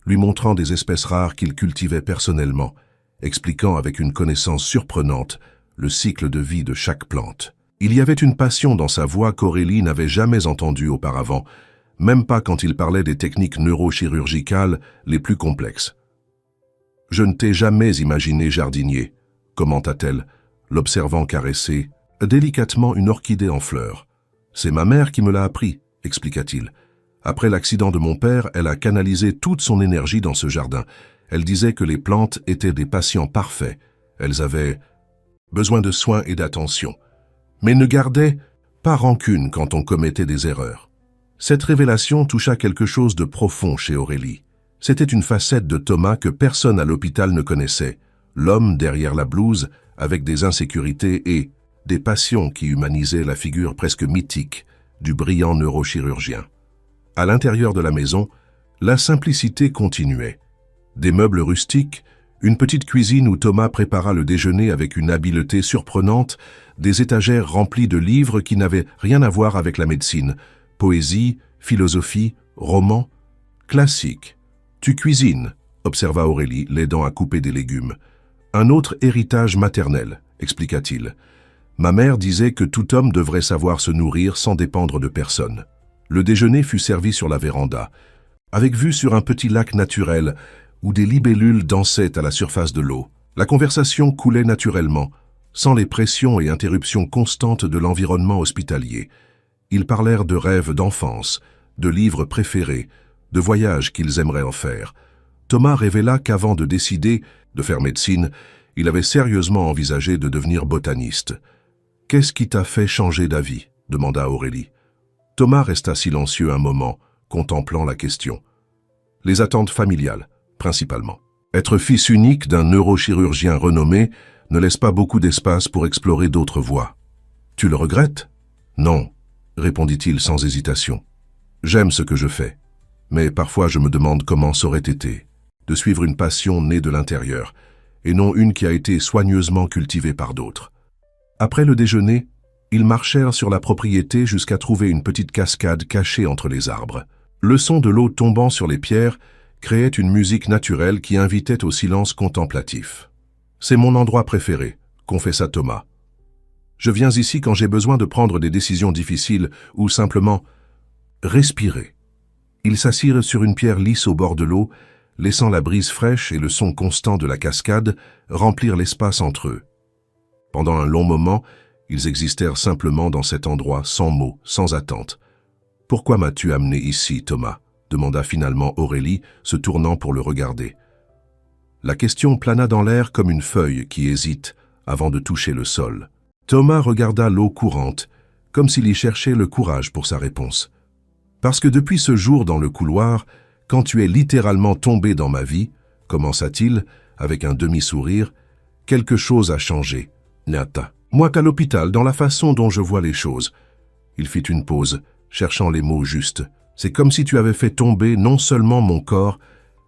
lui montrant des espèces rares qu'il cultivait personnellement, expliquant avec une connaissance surprenante le cycle de vie de chaque plante. Il y avait une passion dans sa voix qu'Aurélie n'avait jamais entendue auparavant, même pas quand il parlait des techniques neurochirurgicales les plus complexes. « Je ne t'ai jamais imaginé jardinier », commenta-t-elle, l'observant caresser délicatement une orchidée en fleurs. « C'est ma mère qui me l'a appris », expliqua-t-il. « Après l'accident de mon père, elle a canalisé toute son énergie dans ce jardin. Elle disait que les plantes étaient des patients parfaits. Elles avaient besoin de soins et d'attention, mais ne gardaient pas rancune quand on commettait des erreurs. » Cette révélation toucha quelque chose de profond chez Aurélie. C'était une facette de Thomas que personne à l'hôpital ne connaissait, l'homme derrière la blouse avec des insécurités et des passions qui humanisaient la figure presque mythique du brillant neurochirurgien. À l'intérieur de la maison, la simplicité continuait. Des meubles rustiques, une petite cuisine où Thomas prépara le déjeuner avec une habileté surprenante, des étagères remplies de livres qui n'avaient rien à voir avec la médecine, poésie, philosophie, romans, classique. « Tu cuisines », observa Aurélie, l'aidant à couper des légumes. « Un autre héritage maternel », expliqua-t-il. « Ma mère disait que tout homme devrait savoir se nourrir sans dépendre de personne. » Le déjeuner fut servi sur la véranda, avec vue sur un petit lac naturel où des libellules dansaient à la surface de l'eau. La conversation coulait naturellement, sans les pressions et interruptions constantes de l'environnement hospitalier. Ils parlèrent de rêves d'enfance, de livres préférés, de voyages qu'ils aimeraient en faire. Thomas révéla qu'avant de décider de faire médecine, il avait sérieusement envisagé de devenir botaniste. « Qu'est-ce qui t'a fait changer d'avis » demanda Aurélie. Thomas resta silencieux un moment, contemplant la question. Les attentes familiales, principalement. Être fils unique d'un neurochirurgien renommé ne laisse pas beaucoup d'espace pour explorer d'autres voies. « Tu le regrettes ?»« Non, » répondit-il sans hésitation. « J'aime ce que je fais, mais parfois je me demande comment ça aurait été de suivre une passion née de l'intérieur, et non une qui a été soigneusement cultivée par d'autres. » Après le déjeuner, ils marchèrent sur la propriété jusqu'à trouver une petite cascade cachée entre les arbres. Le son de l'eau tombant sur les pierres créait une musique naturelle qui invitait au silence contemplatif. « C'est mon endroit préféré », confessa Thomas. « Je viens ici quand j'ai besoin de prendre des décisions difficiles ou simplement respirer. » Ils s'assirent sur une pierre lisse au bord de l'eau, laissant la brise fraîche et le son constant de la cascade remplir l'espace entre eux. Pendant un long moment, ils existèrent simplement dans cet endroit, sans mots, sans attente. « Pourquoi m'as-tu amené ici, Thomas ?» demanda finalement Aurélie, se tournant pour le regarder. La question plana dans l'air comme une feuille qui hésite avant de toucher le sol. Thomas regarda l'eau courante, comme s'il y cherchait le courage pour sa réponse. « Parce que depuis ce jour dans le couloir, quand tu es littéralement tombé dans ma vie, commença-t-il, avec un demi-sourire, quelque chose a changé, Nata. Moi qu'à l'hôpital, dans la façon dont je vois les choses. » Il fit une pause, cherchant les mots justes. « C'est comme si tu avais fait tomber non seulement mon corps,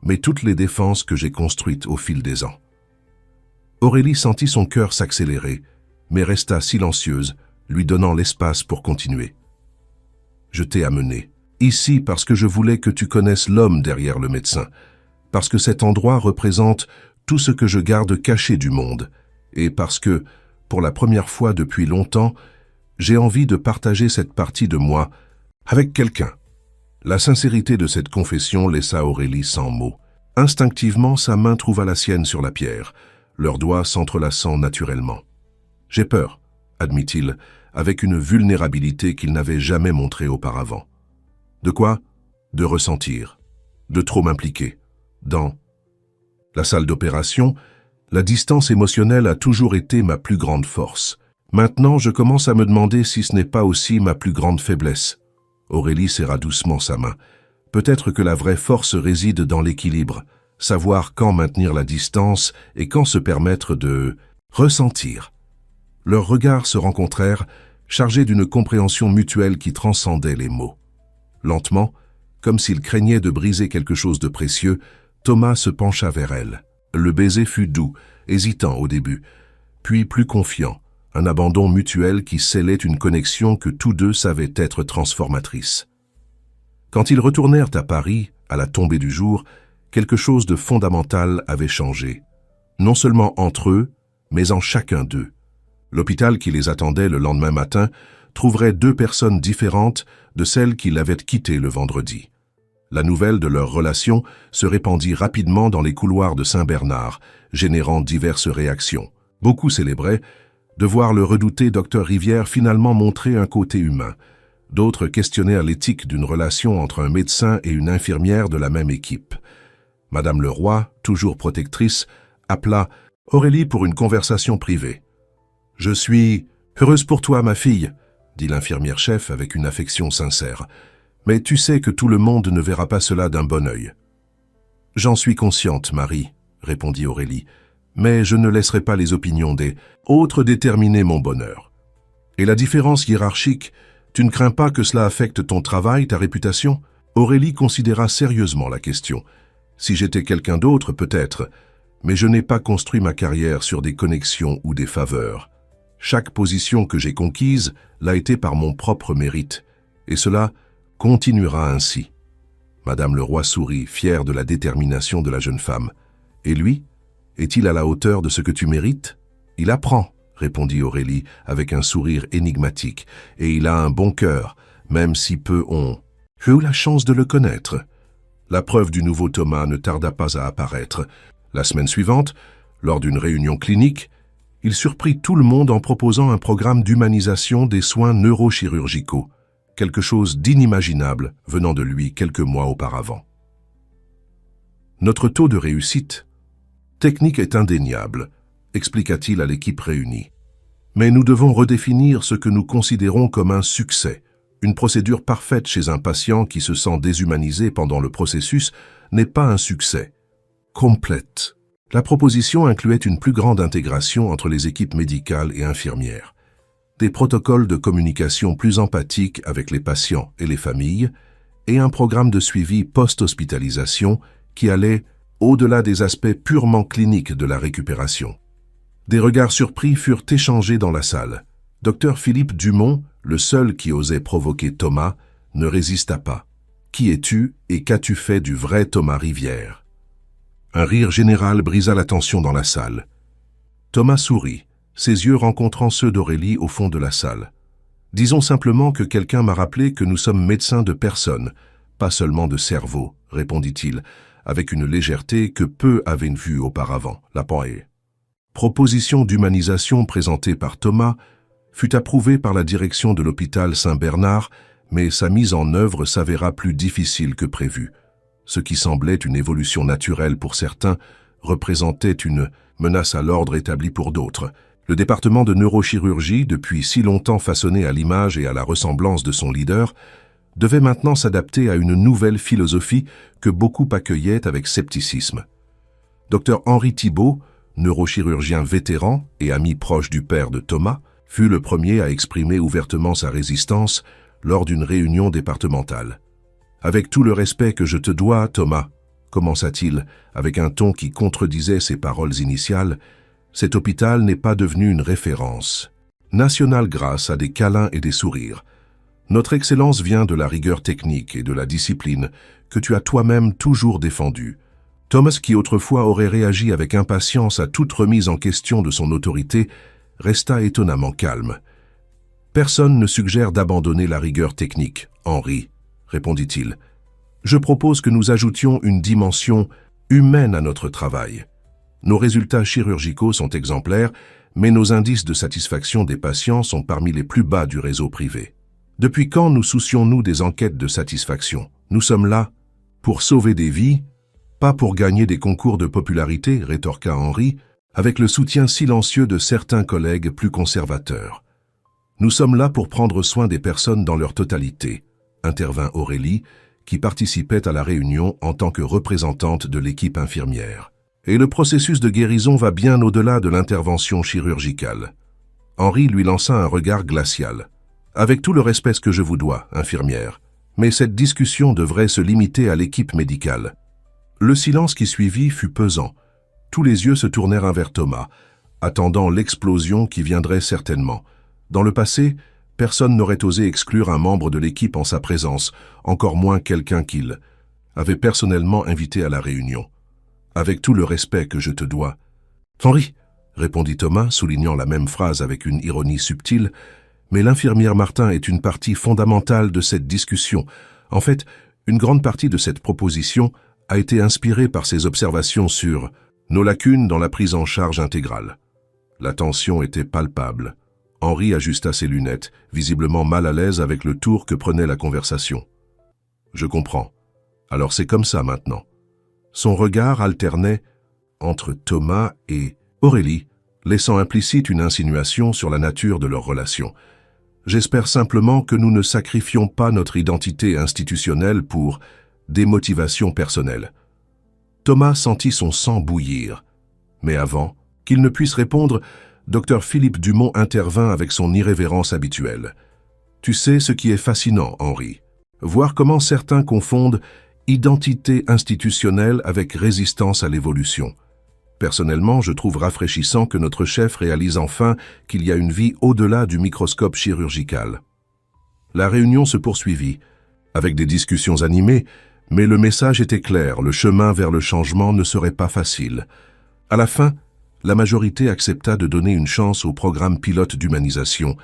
mais toutes les défenses que j'ai construites au fil des ans. » Aurélie sentit son cœur s'accélérer, mais resta silencieuse, lui donnant l'espace pour continuer. « Je t'ai amené ici parce que je voulais que tu connaisses l'homme derrière le médecin, parce que cet endroit représente tout ce que je garde caché du monde, et parce que, pour la première fois depuis longtemps, j'ai envie de partager cette partie de moi avec quelqu'un. » La sincérité de cette confession laissa Aurélie sans mots. Instinctivement, sa main trouva la sienne sur la pierre, leurs doigts s'entrelaçant naturellement. « J'ai peur », admit-il, avec une vulnérabilité qu'il n'avait jamais montrée auparavant. « De quoi ? De ressentir, de trop m'impliquer. Dans la salle d'opération, la distance émotionnelle a toujours été ma plus grande force. Maintenant, je commence à me demander si ce n'est pas aussi ma plus grande faiblesse. » Aurélie serra doucement sa main. « Peut-être que la vraie force réside dans l'équilibre, savoir quand maintenir la distance et quand se permettre de ressentir. » Leurs regards se rencontrèrent, chargés d'une compréhension mutuelle qui transcendait les mots. Lentement, comme s'il craignait de briser quelque chose de précieux, Thomas se pencha vers elle. Le baiser fut doux, hésitant au début, puis plus confiant, un abandon mutuel qui scellait une connexion que tous deux savaient être transformatrice. Quand ils retournèrent à Paris, à la tombée du jour, quelque chose de fondamental avait changé, non seulement entre eux, mais en chacun d'eux. L'hôpital qui les attendait le lendemain matin trouverait 2 personnes différentes de celles qui l'avaient quitté le vendredi. La nouvelle de leur relation se répandit rapidement dans les couloirs de Saint-Bernard, générant diverses réactions. Beaucoup célébraient de voir le redouté docteur Rivière finalement montrer un côté humain. D'autres questionnèrent l'éthique d'une relation entre un médecin et une infirmière de la même équipe. Madame Leroy, toujours protectrice, appela Aurélie pour une conversation privée. « Je suis heureuse pour toi, ma fille, » dit l'infirmière-chef avec une affection sincère. « Mais tu sais que tout le monde ne verra pas cela d'un bon œil. »« J'en suis consciente, Marie, » répondit Aurélie, « mais je ne laisserai pas les opinions des autres déterminer mon bonheur. Et la différence hiérarchique, tu ne crains pas que cela affecte ton travail, ta réputation ?» Aurélie considéra sérieusement la question. « Si j'étais quelqu'un d'autre, peut-être, mais je n'ai pas construit ma carrière sur des connexions ou des faveurs. Chaque position que j'ai conquise l'a été par mon propre mérite, et cela continuera ainsi. » Madame Leroy sourit, fière de la détermination de la jeune femme. « Et lui, est-il à la hauteur de ce que tu mérites ?»« Il apprend, » répondit Aurélie avec un sourire énigmatique, « et il a un bon cœur, même si peu ont eu la chance de le connaître. » La preuve du nouveau Thomas ne tarda pas à apparaître. La semaine suivante, lors d'une réunion clinique, il surprit tout le monde en proposant un programme d'humanisation des soins neurochirurgicaux, quelque chose d'inimaginable venant de lui quelques mois auparavant. Notre taux de réussite technique est indéniable, expliqua-t-il à l'équipe réunie. Mais nous devons redéfinir ce que nous considérons comme un succès. Une procédure parfaite chez un patient qui se sent déshumanisé pendant le processus n'est pas un succès. Complète. La proposition incluait une plus grande intégration entre les équipes médicales et infirmières, des protocoles de communication plus empathiques avec les patients et les familles, et un programme de suivi post-hospitalisation qui allait au-delà des aspects purement cliniques de la récupération. Des regards surpris furent échangés dans la salle. Dr Philippe Dumont, le seul qui osait provoquer Thomas, ne résista pas. « Qui es-tu et qu'as-tu fait du vrai Thomas Rivière ?» Un rire général brisa la tension dans la salle. Thomas sourit, ses yeux rencontrant ceux d'Aurélie au fond de la salle. « Disons simplement que quelqu'un m'a rappelé que nous sommes médecins de personnes, pas seulement de cerveau, » répondit-il, avec une légèreté que peu avaient vue auparavant. La poée. Proposition d'humanisation présentée par Thomas fut approuvée par la direction de l'hôpital Saint-Bernard, mais sa mise en œuvre s'avéra plus difficile que prévu. Ce qui semblait une évolution naturelle pour certains représentait une menace à l'ordre établie pour d'autres. Le département de neurochirurgie, depuis si longtemps façonné à l'image et à la ressemblance de son leader, devait maintenant s'adapter à une nouvelle philosophie que beaucoup accueillaient avec scepticisme. Dr Henri Thibault, neurochirurgien vétéran et ami proche du père de Thomas, fut le premier à exprimer ouvertement sa résistance lors d'une réunion départementale. « Avec tout le respect que je te dois, Thomas, » commença-t-il avec un ton qui contredisait ses paroles initiales, « cet hôpital n'est pas devenu une référence nationale grâce à des câlins et des sourires. Notre excellence vient de la rigueur technique et de la discipline que tu as toi-même toujours défendue. » Thomas, qui autrefois aurait réagi avec impatience à toute remise en question de son autorité, resta étonnamment calme. « Personne ne suggère d'abandonner la rigueur technique, Henri, » répondit-il. « Je propose que nous ajoutions une dimension humaine à notre travail. Nos résultats chirurgicaux sont exemplaires, mais nos indices de satisfaction des patients sont parmi les plus bas du réseau privé. Depuis quand nous soucions-nous des enquêtes de satisfaction? Nous sommes là pour sauver des vies, pas pour gagner des concours de popularité, » rétorqua Henri, avec le soutien silencieux de certains collègues plus conservateurs. « Nous sommes là pour prendre soin des personnes dans leur totalité, » intervint Aurélie, qui participait à la réunion en tant que représentante de l'équipe infirmière. « Et le processus de guérison va bien au-delà de l'intervention chirurgicale. » Henri lui lança un regard glacial. « Avec tout le respect que je vous dois, infirmière, mais cette discussion devrait se limiter à l'équipe médicale. » Le silence qui suivit fut pesant. Tous les yeux se tournèrent vers Thomas, attendant l'explosion qui viendrait certainement. Dans le passé, personne n'aurait osé exclure un membre de l'équipe en sa présence, encore moins quelqu'un qu'il avait personnellement invité à la réunion. « Avec tout le respect que je te dois. »« Henri, répondit Thomas, soulignant la même phrase avec une ironie subtile, mais l'infirmière Martin est une partie fondamentale de cette discussion. En fait, une grande partie de cette proposition a été inspirée par ses observations sur nos lacunes dans la prise en charge intégrale. La tension était palpable. Henri ajusta ses lunettes, visiblement mal à l'aise avec le tour que prenait la conversation. « Je comprends. Alors c'est comme ça maintenant. » Son regard alternait entre Thomas et Aurélie, laissant implicite une insinuation sur la nature de leur relation. « J'espère simplement que nous ne sacrifions pas notre identité institutionnelle pour des motivations personnelles. » Thomas sentit son sang bouillir. Mais avant qu'il ne puisse répondre, Dr Philippe Dumont intervint avec son irrévérence habituelle. « Tu sais ce qui est fascinant, Henri. Voir comment certains confondent identité institutionnelle avec résistance à l'évolution. Personnellement, je trouve rafraîchissant que notre chef réalise enfin qu'il y a une vie au-delà du microscope chirurgical. » La réunion se poursuivit, avec des discussions animées, mais le message était clair, le chemin vers le changement ne serait pas facile. À la fin, la majorité accepta de donner une chance au programme pilote d'humanisation,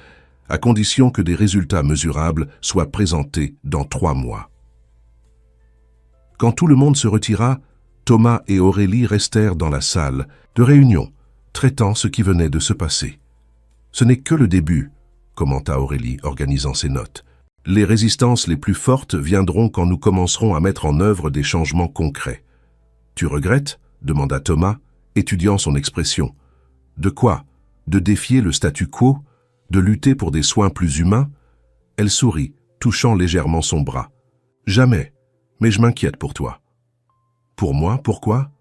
à condition que des résultats mesurables soient présentés dans 3 mois. Quand tout le monde se retira, Thomas et Aurélie restèrent dans la salle de réunion, traitant ce qui venait de se passer. « Ce n'est que le début », commenta Aurélie, organisant ses notes. « Les résistances les plus fortes viendront quand nous commencerons à mettre en œuvre des changements concrets. »« Tu regrettes ?» demanda Thomas, étudiant son expression. « De quoi? De défier le statu quo? De lutter pour des soins plus humains ?» Elle sourit, touchant légèrement son bras. « Jamais, mais je m'inquiète pour toi. » « Pour moi, pourquoi?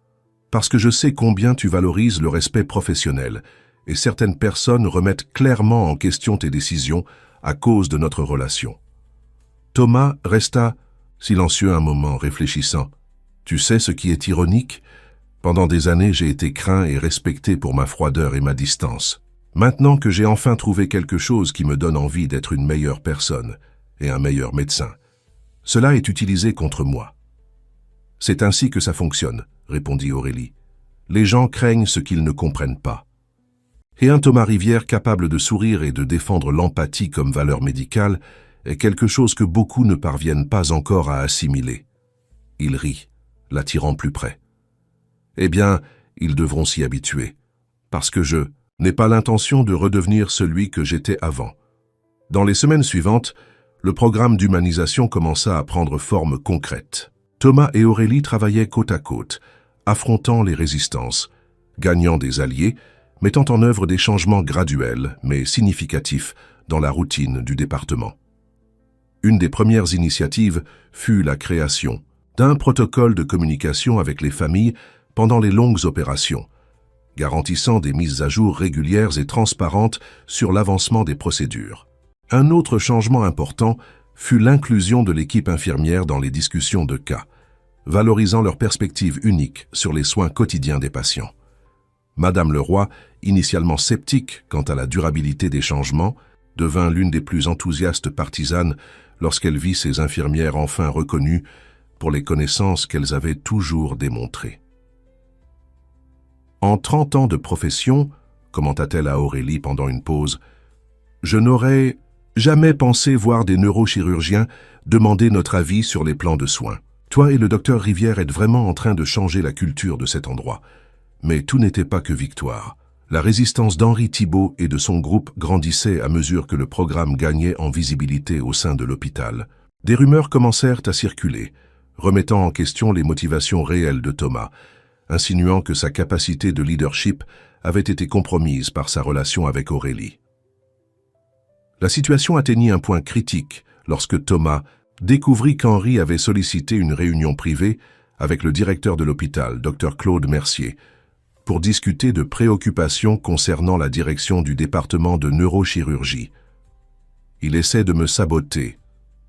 Parce que je sais combien tu valorises le respect professionnel, et certaines personnes remettent clairement en question tes décisions à cause de notre relation. » Thomas resta silencieux un moment, réfléchissant. « Tu sais ce qui est ironique? Pendant des années, j'ai été craint et respecté pour ma froideur et ma distance. Maintenant que j'ai enfin trouvé quelque chose qui me donne envie d'être une meilleure personne et un meilleur médecin, cela est utilisé contre moi. » « C'est ainsi que ça fonctionne, » répondit Aurélie. « Les gens craignent ce qu'ils ne comprennent pas. » Et un Thomas Rivière capable de sourire et de défendre l'empathie comme valeur médicale est quelque chose que beaucoup ne parviennent pas encore à assimiler. Il rit, l'attirant plus près. « Eh bien, ils devront s'y habituer, parce que je n'ai pas l'intention de redevenir celui que j'étais avant. » Dans les semaines suivantes, le programme d'humanisation commença à prendre forme concrète. Thomas et Aurélie travaillaient côte à côte, affrontant les résistances, gagnant des alliés, mettant en œuvre des changements graduels mais significatifs dans la routine du département. Une des premières initiatives fut la création d'un protocole de communication avec les familles pendant les longues opérations, garantissant des mises à jour régulières et transparentes sur l'avancement des procédures. Un autre changement important fut l'inclusion de l'équipe infirmière dans les discussions de cas, valorisant leur perspective unique sur les soins quotidiens des patients. Madame Leroy, initialement sceptique quant à la durabilité des changements, devint l'une des plus enthousiastes partisanes lorsqu'elle vit ses infirmières enfin reconnues pour les connaissances qu'elles avaient toujours démontrées. « En 30 ans de profession, commenta-t-elle à Aurélie pendant une pause, je n'aurais jamais pensé voir des neurochirurgiens demander notre avis sur les plans de soins. Toi et le docteur Rivière êtes vraiment en train de changer la culture de cet endroit. Mais tout n'était pas que victoire. La résistance d'Henri Thibault et de son groupe grandissait à mesure que le programme gagnait en visibilité au sein de l'hôpital. Des rumeurs commencèrent à circuler, remettant en question les motivations réelles de Thomas, insinuant que sa capacité de leadership avait été compromise par sa relation avec Aurélie. La situation atteignit un point critique lorsque Thomas découvrit qu'Henri avait sollicité une réunion privée avec le directeur de l'hôpital, Dr Claude Mercier, pour discuter de préoccupations concernant la direction du département de neurochirurgie. « Il essaie de me saboter »,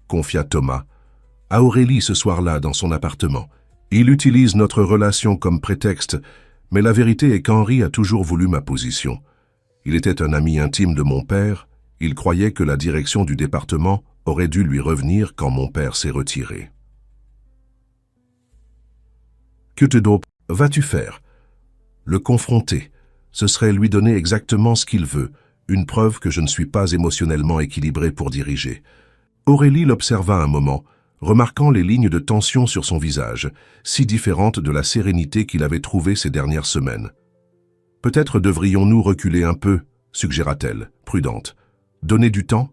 confia Thomas à Aurélie ce soir-là dans son appartement. « Il utilise notre relation comme prétexte, mais la vérité est qu'Henri a toujours voulu ma position. Il était un ami intime de mon père. Il croyait que la direction du département aurait dû lui revenir quand mon père s'est retiré. »« Que te vas-tu faire ? Le confronter, Ce serait lui donner exactement ce qu'il veut, une preuve que je ne suis pas émotionnellement équilibré pour diriger. Aurélie l'observa un moment, remarquant les lignes de tension sur son visage, si différentes de la sérénité qu'il avait trouvée ces dernières semaines. « Peut-être devrions-nous reculer un peu », suggéra-t-elle, prudente. « Donner du temps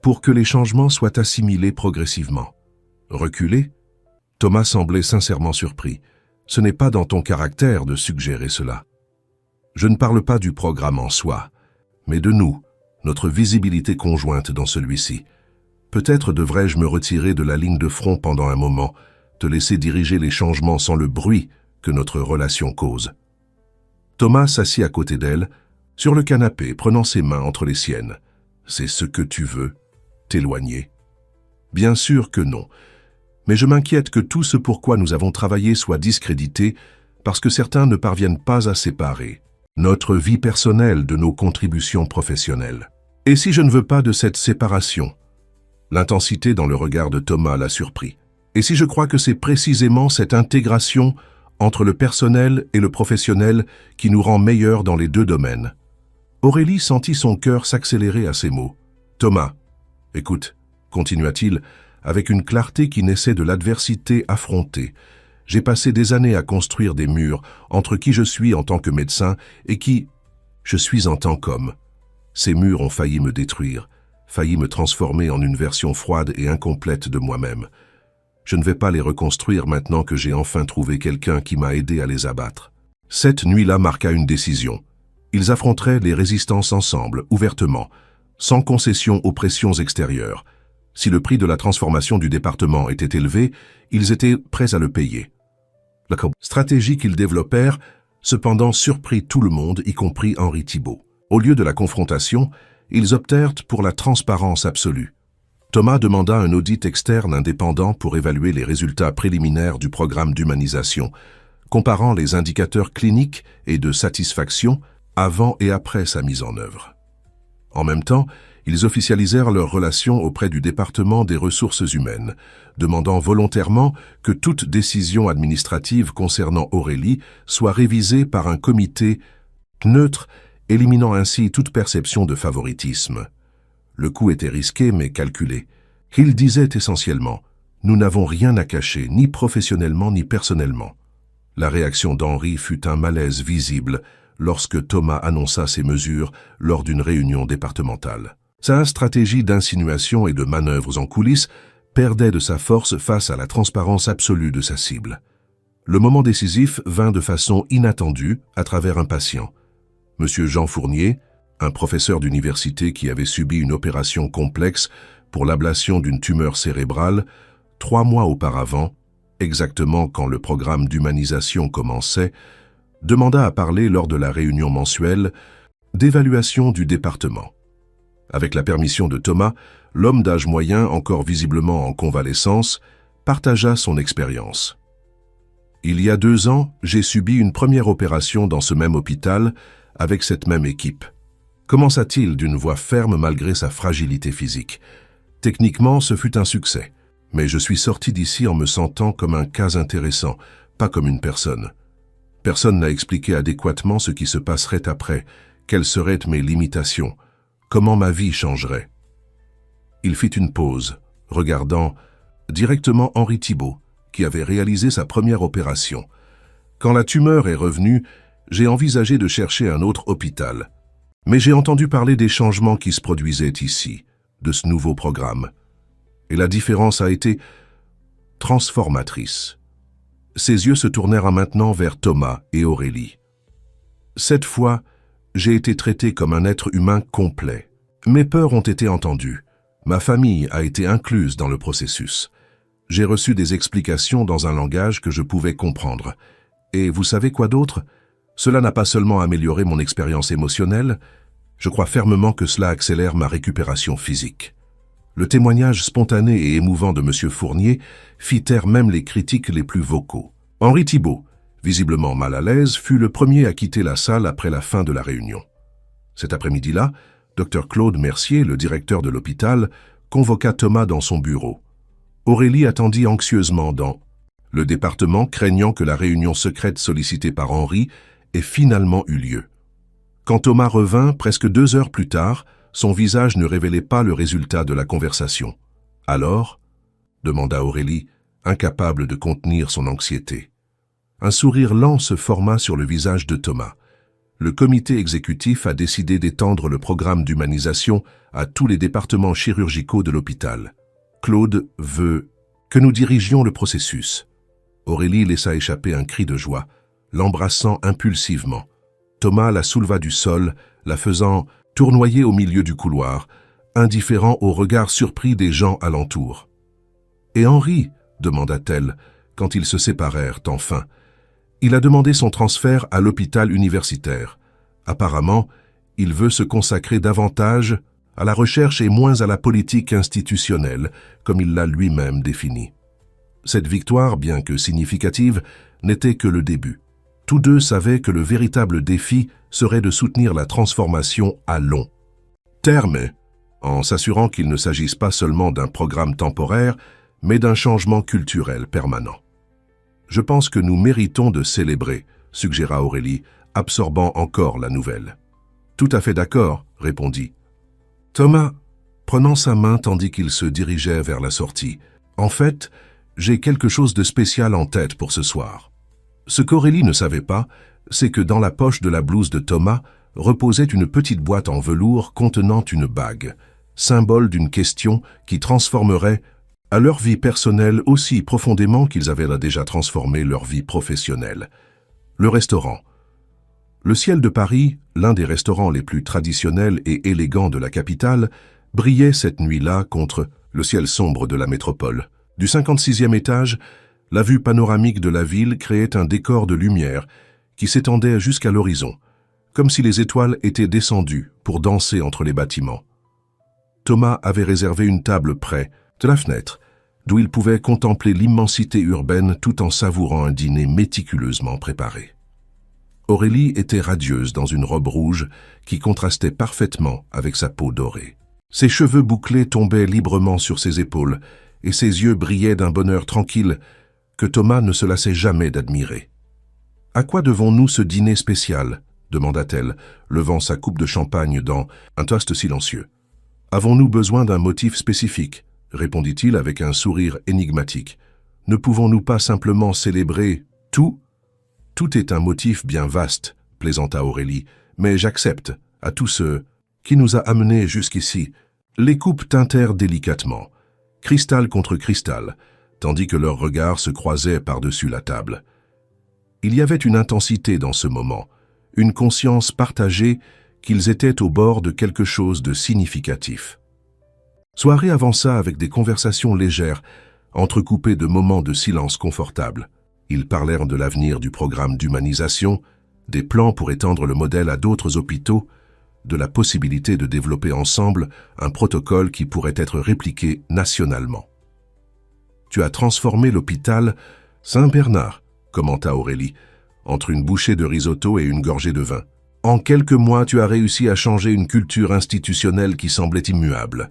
pour que les changements soient assimilés progressivement. » Reculer ? Thomas semblait sincèrement surpris. « Ce n'est pas dans ton caractère de suggérer cela. Je ne parle pas du programme en soi, mais de nous, notre visibilité conjointe dans celui-ci. Peut-être devrais-je me retirer de la ligne de front pendant un moment, te laisser diriger les changements sans le bruit que notre relation cause. » Thomas s'assit à côté d'elle, sur le canapé, prenant ses mains entre les siennes. « C'est ce que tu veux, t'éloigner ?» Bien sûr que non. Mais je m'inquiète que tout ce pourquoi nous avons travaillé soit discrédité parce que certains ne parviennent pas à séparer notre vie personnelle de nos contributions professionnelles. Et si je ne veux pas de cette séparation ? L'intensité dans le regard de Thomas l'a surpris. Et si je crois que c'est précisément cette intégration entre le personnel et le professionnel qui nous rend meilleurs dans les deux domaines ? Aurélie sentit son cœur s'accélérer à ces mots. « Thomas, écoute, » continua-t-il, avec une clarté qui naissait de l'adversité affrontée. « J'ai passé des années à construire des murs entre qui je suis en tant que médecin et qui je suis en tant qu'homme. Ces murs ont failli me détruire, failli me transformer en une version froide et incomplète de moi-même. Je ne vais pas les reconstruire maintenant que j'ai enfin trouvé quelqu'un qui m'a aidé à les abattre. » Cette nuit-là marqua une décision. Ils affronteraient les résistances ensemble, ouvertement, sans concession aux pressions extérieures. Si le prix de la transformation du département était élevé, ils étaient prêts à le payer. La stratégie qu'ils développèrent, cependant, surprit tout le monde, y compris Henri Thibault. Au lieu de la confrontation, ils optèrent pour la transparence absolue. Thomas demanda un audit externe indépendant pour évaluer les résultats préliminaires du programme d'humanisation, comparant les indicateurs cliniques et de satisfaction avant et après sa mise en œuvre. En même temps, ils officialisèrent leur relation auprès du département des ressources humaines, demandant volontairement que toute décision administrative concernant Aurélie soit révisée par un comité neutre, éliminant ainsi toute perception de favoritisme. Le coup était risqué mais calculé. Il disait essentiellement « Nous n'avons rien à cacher, ni professionnellement ni personnellement ». La réaction d'Henri fut un malaise visible lorsque Thomas annonça ces mesures lors d'une réunion départementale. Sa stratégie d'insinuation et de manœuvres en coulisses perdait de sa force face à la transparence absolue de sa cible. Le moment décisif vint de façon inattendue à travers un patient. Monsieur Jean Fournier, un professeur d'université qui avait subi une opération complexe pour l'ablation d'une tumeur cérébrale 3 mois auparavant, exactement quand le programme d'humanisation commençait, demanda à parler lors de la réunion mensuelle d'évaluation du département. Avec la permission de Thomas, l'homme d'âge moyen, encore visiblement en convalescence, partagea son expérience. « Il y a 2 ans, j'ai subi une première opération dans ce même hôpital avec cette même équipe. » Commença-t-il d'une voix ferme malgré sa fragilité physique. « Techniquement, ce fut un succès, mais je suis sorti d'ici en me sentant comme un cas intéressant, pas comme une personne. Personne n'a expliqué adéquatement ce qui se passerait après, quelles seraient mes limitations, comment ma vie changerait. » Il fit une pause, regardant directement Henri Thibault, qui avait réalisé sa première opération. « Quand la tumeur est revenue, j'ai envisagé de chercher un autre hôpital. Mais j'ai entendu parler des changements qui se produisaient ici, de ce nouveau programme. Et la différence a été transformatrice. » Ses yeux se tournèrent maintenant vers Thomas et Aurélie. « Cette fois, j'ai été traité comme un être humain complet. Mes peurs ont été entendues. Ma famille a été incluse dans le processus. J'ai reçu des explications dans un langage que je pouvais comprendre. Et vous savez quoi d'autre ? Cela n'a pas seulement amélioré mon expérience émotionnelle, je crois fermement que cela accélère ma récupération physique. » Le témoignage spontané et émouvant de M. Fournier fit taire même les critiques les plus vocaux. Henri Thibault, visiblement mal à l'aise, fut le premier à quitter la salle après la fin de la réunion. Cet après-midi-là, Dr Claude Mercier, le directeur de l'hôpital, convoqua Thomas dans son bureau. Aurélie attendit anxieusement dans le département, craignant que la réunion secrète sollicitée par Henri ait finalement eu lieu. Quand Thomas revint, presque 2 heures plus tard, son visage ne révélait pas le résultat de la conversation. « Alors ?» demanda Aurélie, incapable de contenir son anxiété. Un sourire lent se forma sur le visage de Thomas. Le comité exécutif a décidé d'étendre le programme d'humanisation à tous les départements chirurgicaux de l'hôpital. Claude veut que nous dirigions le processus. Aurélie laissa échapper un cri de joie, l'embrassant impulsivement. Thomas la souleva du sol, la faisant tournoyer au milieu du couloir, indifférent au regard surpris des gens alentour. « Et Henri ?» demanda-t-elle, quand ils se séparèrent enfin. « Il a demandé son transfert à l'hôpital universitaire. Apparemment, il veut se consacrer davantage à la recherche et moins à la politique institutionnelle, comme il l'a lui-même défini. » Cette victoire, bien que significative, n'était que le début. Tous deux savaient que le véritable défi serait de soutenir la transformation à long terme, en s'assurant qu'il ne s'agisse pas seulement d'un programme temporaire, mais d'un changement culturel permanent. « Je pense que nous méritons de célébrer », suggéra Aurélie, absorbant encore la nouvelle. « Tout à fait d'accord », répondit Thomas, prenant sa main tandis qu'il se dirigeait vers la sortie. « En fait, j'ai quelque chose de spécial en tête pour ce soir. » Ce qu'Aurélie ne savait pas, c'est que dans la poche de la blouse de Thomas reposait une petite boîte en velours contenant une bague, symbole d'une question qui transformerait à leur vie personnelle aussi profondément qu'ils avaient déjà transformé leur vie professionnelle. Le restaurant. Le ciel de Paris, l'un des restaurants les plus traditionnels et élégants de la capitale, brillait cette nuit-là contre le ciel sombre de la métropole. Du 56e étage, la vue panoramique de la ville créait un décor de lumière qui s'étendait jusqu'à l'horizon, comme si les étoiles étaient descendues pour danser entre les bâtiments. Thomas avait réservé une table près de la fenêtre, d'où il pouvait contempler l'immensité urbaine tout en savourant un dîner méticuleusement préparé. Aurélie était radieuse dans une robe rouge qui contrastait parfaitement avec sa peau dorée. Ses cheveux bouclés tombaient librement sur ses épaules et ses yeux brillaient d'un bonheur tranquille que Thomas ne se lassait jamais d'admirer. « À quoi devons-nous ce dîner spécial ?» demanda-t-elle, levant sa coupe de champagne dans un toast silencieux. « Avons-nous besoin d'un motif spécifique ?» répondit-il avec un sourire énigmatique. « Ne pouvons-nous pas simplement célébrer tout ?»« Tout est un motif bien vaste, » plaisanta Aurélie, « mais j'accepte, à tous ceux qui nous a amenés jusqu'ici. » Les coupes tintèrent délicatement, cristal contre cristal, tandis que leurs regards se croisaient par-dessus la table. Il y avait une intensité dans ce moment, une conscience partagée qu'ils étaient au bord de quelque chose de significatif. Soirée avança avec des conversations légères, entrecoupées de moments de silence confortable. Ils parlèrent de l'avenir du programme d'humanisation, des plans pour étendre le modèle à d'autres hôpitaux, de la possibilité de développer ensemble un protocole qui pourrait être répliqué nationalement. « Tu as transformé l'hôpital Saint-Bernard », commenta Aurélie, entre une bouchée de risotto et une gorgée de vin. « En quelques mois, tu as réussi à changer une culture institutionnelle qui semblait immuable. »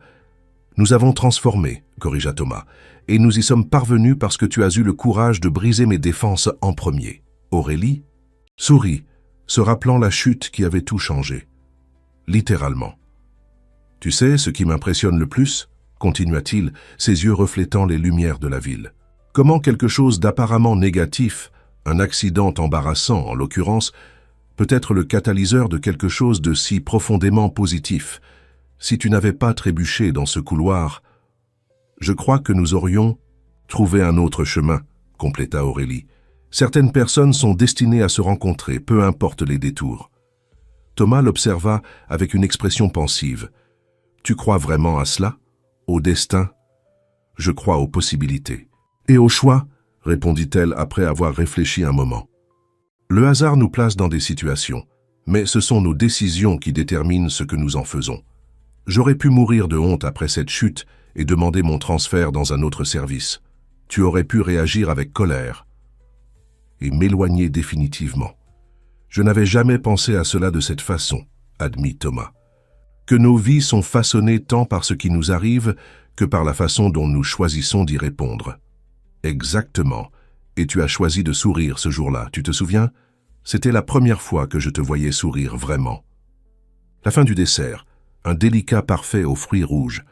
« Nous avons transformé, » corrigea Thomas, « et nous y sommes parvenus parce que tu as eu le courage de briser mes défenses en premier. » Aurélie sourit, se rappelant la chute qui avait tout changé. Littéralement. « Tu sais ce qui m'impressionne le plus ?» continua-t-il, ses yeux reflétant les lumières de la ville. « Comment quelque chose d'apparemment négatif, un accident embarrassant en l'occurrence, peut être le catalyseur de quelque chose de si profondément positif. Si tu n'avais pas trébuché dans ce couloir, je crois que nous aurions trouvé un autre chemin, » compléta Aurélie. « Certaines personnes sont destinées à se rencontrer, peu importe les détours. » Thomas l'observa avec une expression pensive. « Tu crois vraiment à cela? Au destin? »« Je crois aux possibilités. »« Et au choix ?» répondit-elle après avoir réfléchi un moment. « Le hasard nous place dans des situations, mais ce sont nos décisions qui déterminent ce que nous en faisons. J'aurais pu mourir de honte après cette chute et demander mon transfert dans un autre service. Tu aurais pu réagir avec colère et m'éloigner définitivement. Je n'avais jamais pensé à cela de cette façon, admit Thomas. Que nos vies sont façonnées tant par ce qui nous arrive que par la façon dont nous choisissons d'y répondre. Exactement. Et tu as choisi de sourire ce jour-là, tu te souviens? C'était la première fois que je te voyais sourire vraiment. La fin du dessert, un délicat parfait aux fruits rouges.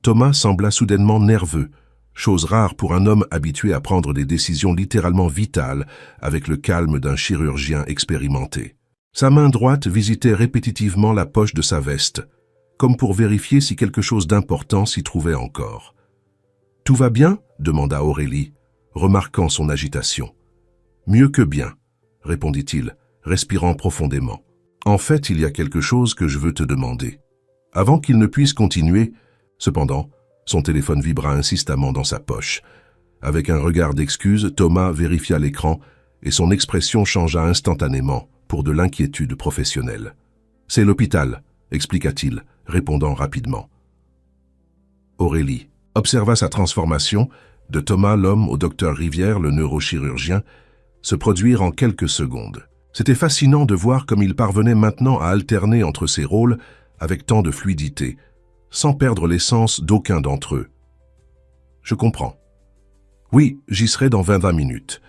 Thomas sembla soudainement nerveux, chose rare pour un homme habitué à prendre des décisions littéralement vitales avec le calme d'un chirurgien expérimenté. Sa main droite visitait répétitivement la poche de sa veste, comme pour vérifier si quelque chose d'important s'y trouvait encore. « Tout va bien ?» demanda Aurélie, remarquant son agitation. « Mieux que bien », répondit-il, respirant profondément. « En fait, il y a quelque chose que je veux te demander. » Avant qu'il ne puisse continuer, cependant, son téléphone vibra insistamment dans sa poche. Avec un regard d'excuse, Thomas vérifia l'écran et son expression changea instantanément pour de l'inquiétude professionnelle. « C'est l'hôpital », expliqua-t-il, répondant rapidement. Aurélie observa sa transformation, de Thomas l'homme au docteur Rivière, le neurochirurgien, se produire en quelques secondes. C'était fascinant de voir comme il parvenait maintenant à alterner entre ces rôles avec tant de fluidité, sans perdre l'essence d'aucun d'entre eux. « Je comprends. Oui, j'y serai dans 20 minutes.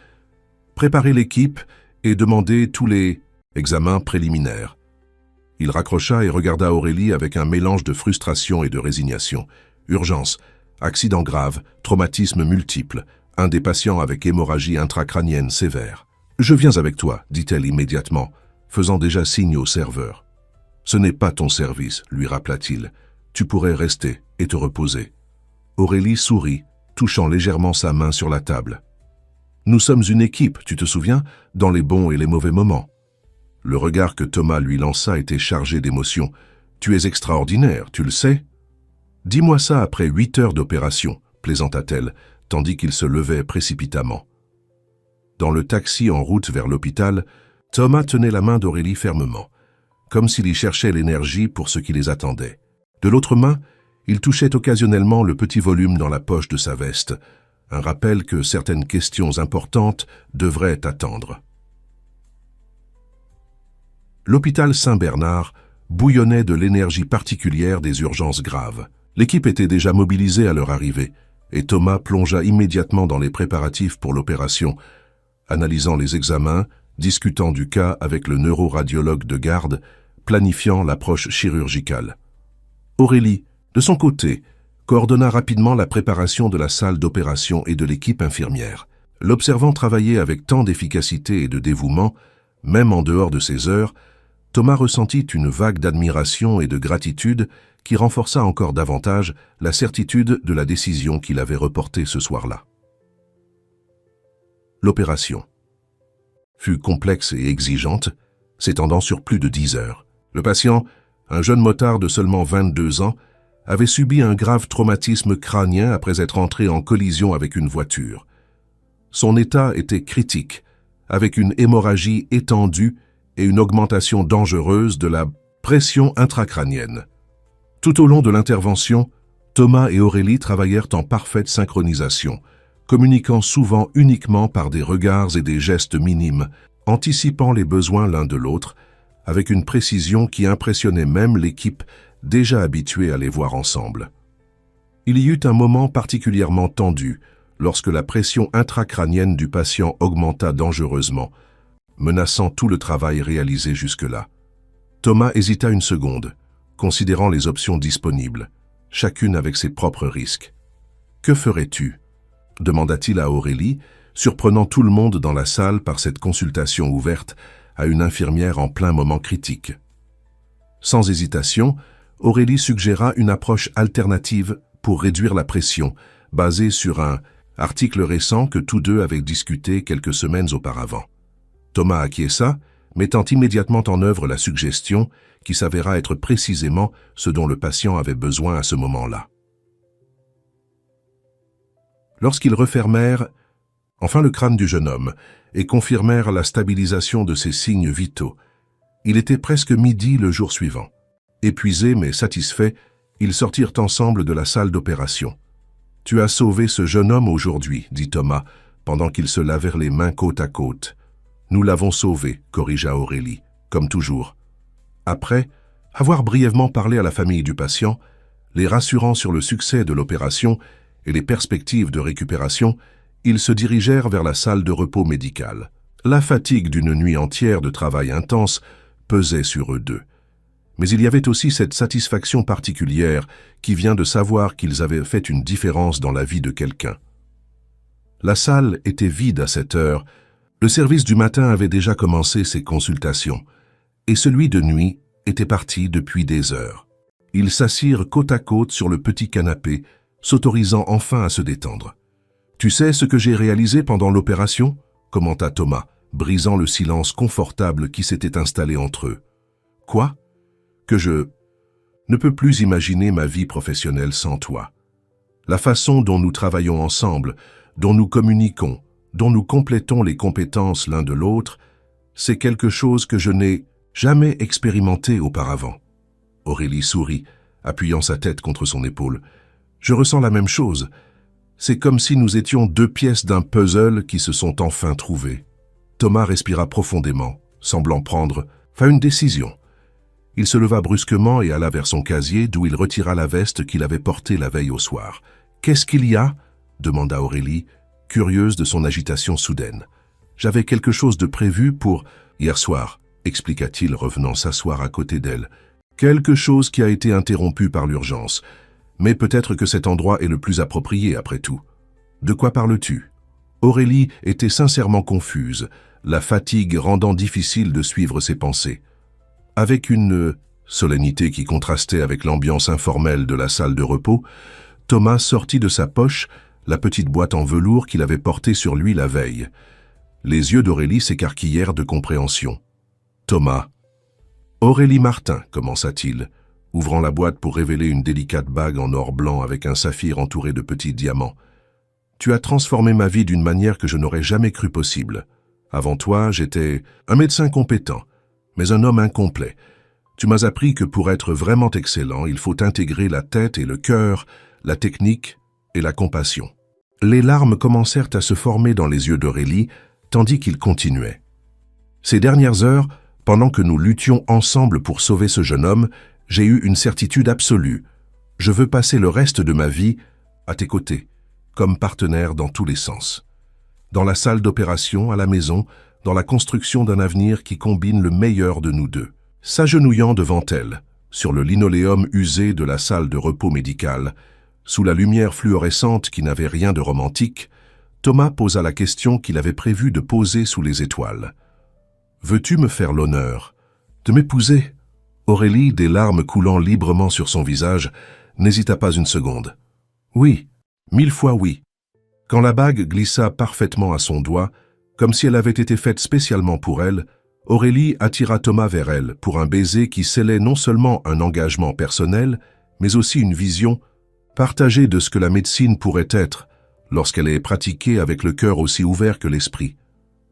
Préparez l'équipe et demandez tous les examens préliminaires. » Il raccrocha et regarda Aurélie avec un mélange de frustration et de résignation. Urgence, accident grave, traumatisme multiple, un des patients avec hémorragie intracrânienne sévère. « Je viens avec toi, dit-elle immédiatement, faisant déjà signe au serveur. « Ce n'est pas ton service, lui rappela-t-il. Tu pourrais rester et te reposer. » Aurélie sourit, touchant légèrement sa main sur la table. « Nous sommes une équipe, tu te souviens, dans les bons et les mauvais moments. » Le regard que Thomas lui lança était chargé d'émotion. « Tu es extraordinaire, tu le sais ?»« Dis-moi ça après 8 heures d'opération, » plaisanta-t-elle, tandis qu'il se levait précipitamment. Dans le taxi en route vers l'hôpital, Thomas tenait la main d'Aurélie fermement, comme s'il y cherchait l'énergie pour ce qui les attendait. De l'autre main, il touchait occasionnellement le petit volume dans la poche de sa veste, un rappel que certaines questions importantes devraient attendre. L'hôpital Saint-Bernard bouillonnait de l'énergie particulière des urgences graves. L'équipe était déjà mobilisée à leur arrivée, et Thomas plongea immédiatement dans les préparatifs pour l'opération, analysant les examens, discutant du cas avec le neuroradiologue de garde, planifiant l'approche chirurgicale. Aurélie, de son côté, coordonna rapidement la préparation de la salle d'opération et de l'équipe infirmière. L'observant travailler avec tant d'efficacité et de dévouement, même en dehors de ses heures, Thomas ressentit une vague d'admiration et de gratitude qui renforça encore davantage la certitude de la décision qu'il avait reportée ce soir-là. L'opération fut complexe et exigeante, s'étendant sur plus de 10 heures. Le patient, un jeune motard de seulement 22 ans, avait subi un grave traumatisme crânien après être entré en collision avec une voiture. Son état était critique, avec une hémorragie étendue et une augmentation dangereuse de la pression intracrânienne. Tout au long de l'intervention, Thomas et Aurélie travaillèrent en parfaite synchronisation, communiquant souvent uniquement par des regards et des gestes minimes, anticipant les besoins l'un de l'autre, avec une précision qui impressionnait même l'équipe déjà habituée à les voir ensemble. Il y eut un moment particulièrement tendu lorsque la pression intracrânienne du patient augmenta dangereusement, menaçant tout le travail réalisé jusque-là. Thomas hésita une seconde, considérant les options disponibles, chacune avec ses propres risques. « Que ferais-tu » demanda-t-il à Aurélie, surprenant tout le monde dans la salle par cette consultation ouverte à une infirmière en plein moment critique. Sans hésitation, Aurélie suggéra une approche alternative pour réduire la pression, basée sur un article récent que tous deux avaient discuté quelques semaines auparavant. Thomas acquiesça, mettant immédiatement en œuvre la suggestion qui s'avéra être précisément ce dont le patient avait besoin à ce moment-là. Lorsqu'ils refermèrent enfin le crâne du jeune homme et confirmèrent la stabilisation de ses signes vitaux, il était presque midi le jour suivant. Épuisés mais satisfaits, ils sortirent ensemble de la salle d'opération. « Tu as sauvé ce jeune homme aujourd'hui, » dit Thomas, pendant qu'ils se lavèrent les mains côte à côte. « Nous l'avons sauvé, » corrigea Aurélie, comme toujours. Après avoir brièvement parlé à la famille du patient, les rassurant sur le succès de l'opération et les perspectives de récupération, ils se dirigèrent vers la salle de repos médical. La fatigue d'une nuit entière de travail intense pesait sur eux deux. Mais il y avait aussi cette satisfaction particulière qui vient de savoir qu'ils avaient fait une différence dans la vie de quelqu'un. La salle était vide à cette heure. Le service du matin avait déjà commencé ses consultations, et celui de nuit était parti depuis des heures. Ils s'assirent côte à côte sur le petit canapé, s'autorisant enfin à se détendre. « Tu sais ce que j'ai réalisé pendant l'opération ?» commenta Thomas, brisant le silence confortable qui s'était installé entre eux. « Quoi ? Que je ne peux plus imaginer ma vie professionnelle sans toi. La façon dont nous travaillons ensemble, dont nous communiquons, dont nous complétons les compétences l'un de l'autre, c'est quelque chose que je n'ai jamais expérimenté auparavant. » Aurélie sourit, appuyant sa tête contre son épaule. « Je ressens la même chose. C'est comme si nous étions deux pièces d'un puzzle qui se sont enfin trouvées. » Thomas respira profondément, semblant prendre une décision. Il se leva brusquement et alla vers son casier d'où il retira la veste qu'il avait portée la veille au soir. « Qu'est-ce qu'il y a ?» demanda Aurélie, curieuse de son agitation soudaine. « J'avais quelque chose de prévu pour hier soir, » expliqua-t-il, revenant s'asseoir à côté d'elle. « Quelque chose qui a été interrompu par l'urgence. Mais peut-être que cet endroit est le plus approprié après tout. De quoi parles-tu » Aurélie était sincèrement confuse, la fatigue rendant difficile de suivre ses pensées. Avec une solennité qui contrastait avec l'ambiance informelle de la salle de repos, Thomas sortit de sa poche la petite boîte en velours qu'il avait portée sur lui la veille. Les yeux d'Aurélie s'écarquillèrent de compréhension. « Thomas. »« Aurélie Martin, commença-t-il, ouvrant la boîte pour révéler une délicate bague en or blanc avec un saphir entouré de petits diamants. « Tu as transformé ma vie d'une manière que je n'aurais jamais cru possible. Avant toi, j'étais un médecin compétent, mais un homme incomplet. Tu m'as appris que pour être vraiment excellent, il faut intégrer la tête et le cœur, la technique et la compassion. » Les larmes commencèrent à se former dans les yeux d'Aurélie, tandis qu'il continuait. « Ces dernières heures, pendant que nous luttions ensemble pour sauver ce jeune homme, j'ai eu une certitude absolue. Je veux passer le reste de ma vie à tes côtés, comme partenaire dans tous les sens. Dans la salle d'opération, à la maison, dans la construction d'un avenir qui combine le meilleur de nous deux. » S'agenouillant devant elle, sur le linoléum usé de la salle de repos médicale, sous la lumière fluorescente qui n'avait rien de romantique, Thomas posa la question qu'il avait prévu de poser sous les étoiles. « Veux-tu me faire l'honneur de m'épouser ?» Aurélie, des larmes coulant librement sur son visage, n'hésita pas une seconde. « Oui, 1000 fois oui. » Quand la bague glissa parfaitement à son doigt, comme si elle avait été faite spécialement pour elle, Aurélie attira Thomas vers elle pour un baiser qui scellait non seulement un engagement personnel, mais aussi une vision partagée de ce que la médecine pourrait être lorsqu'elle est pratiquée avec le cœur aussi ouvert que l'esprit.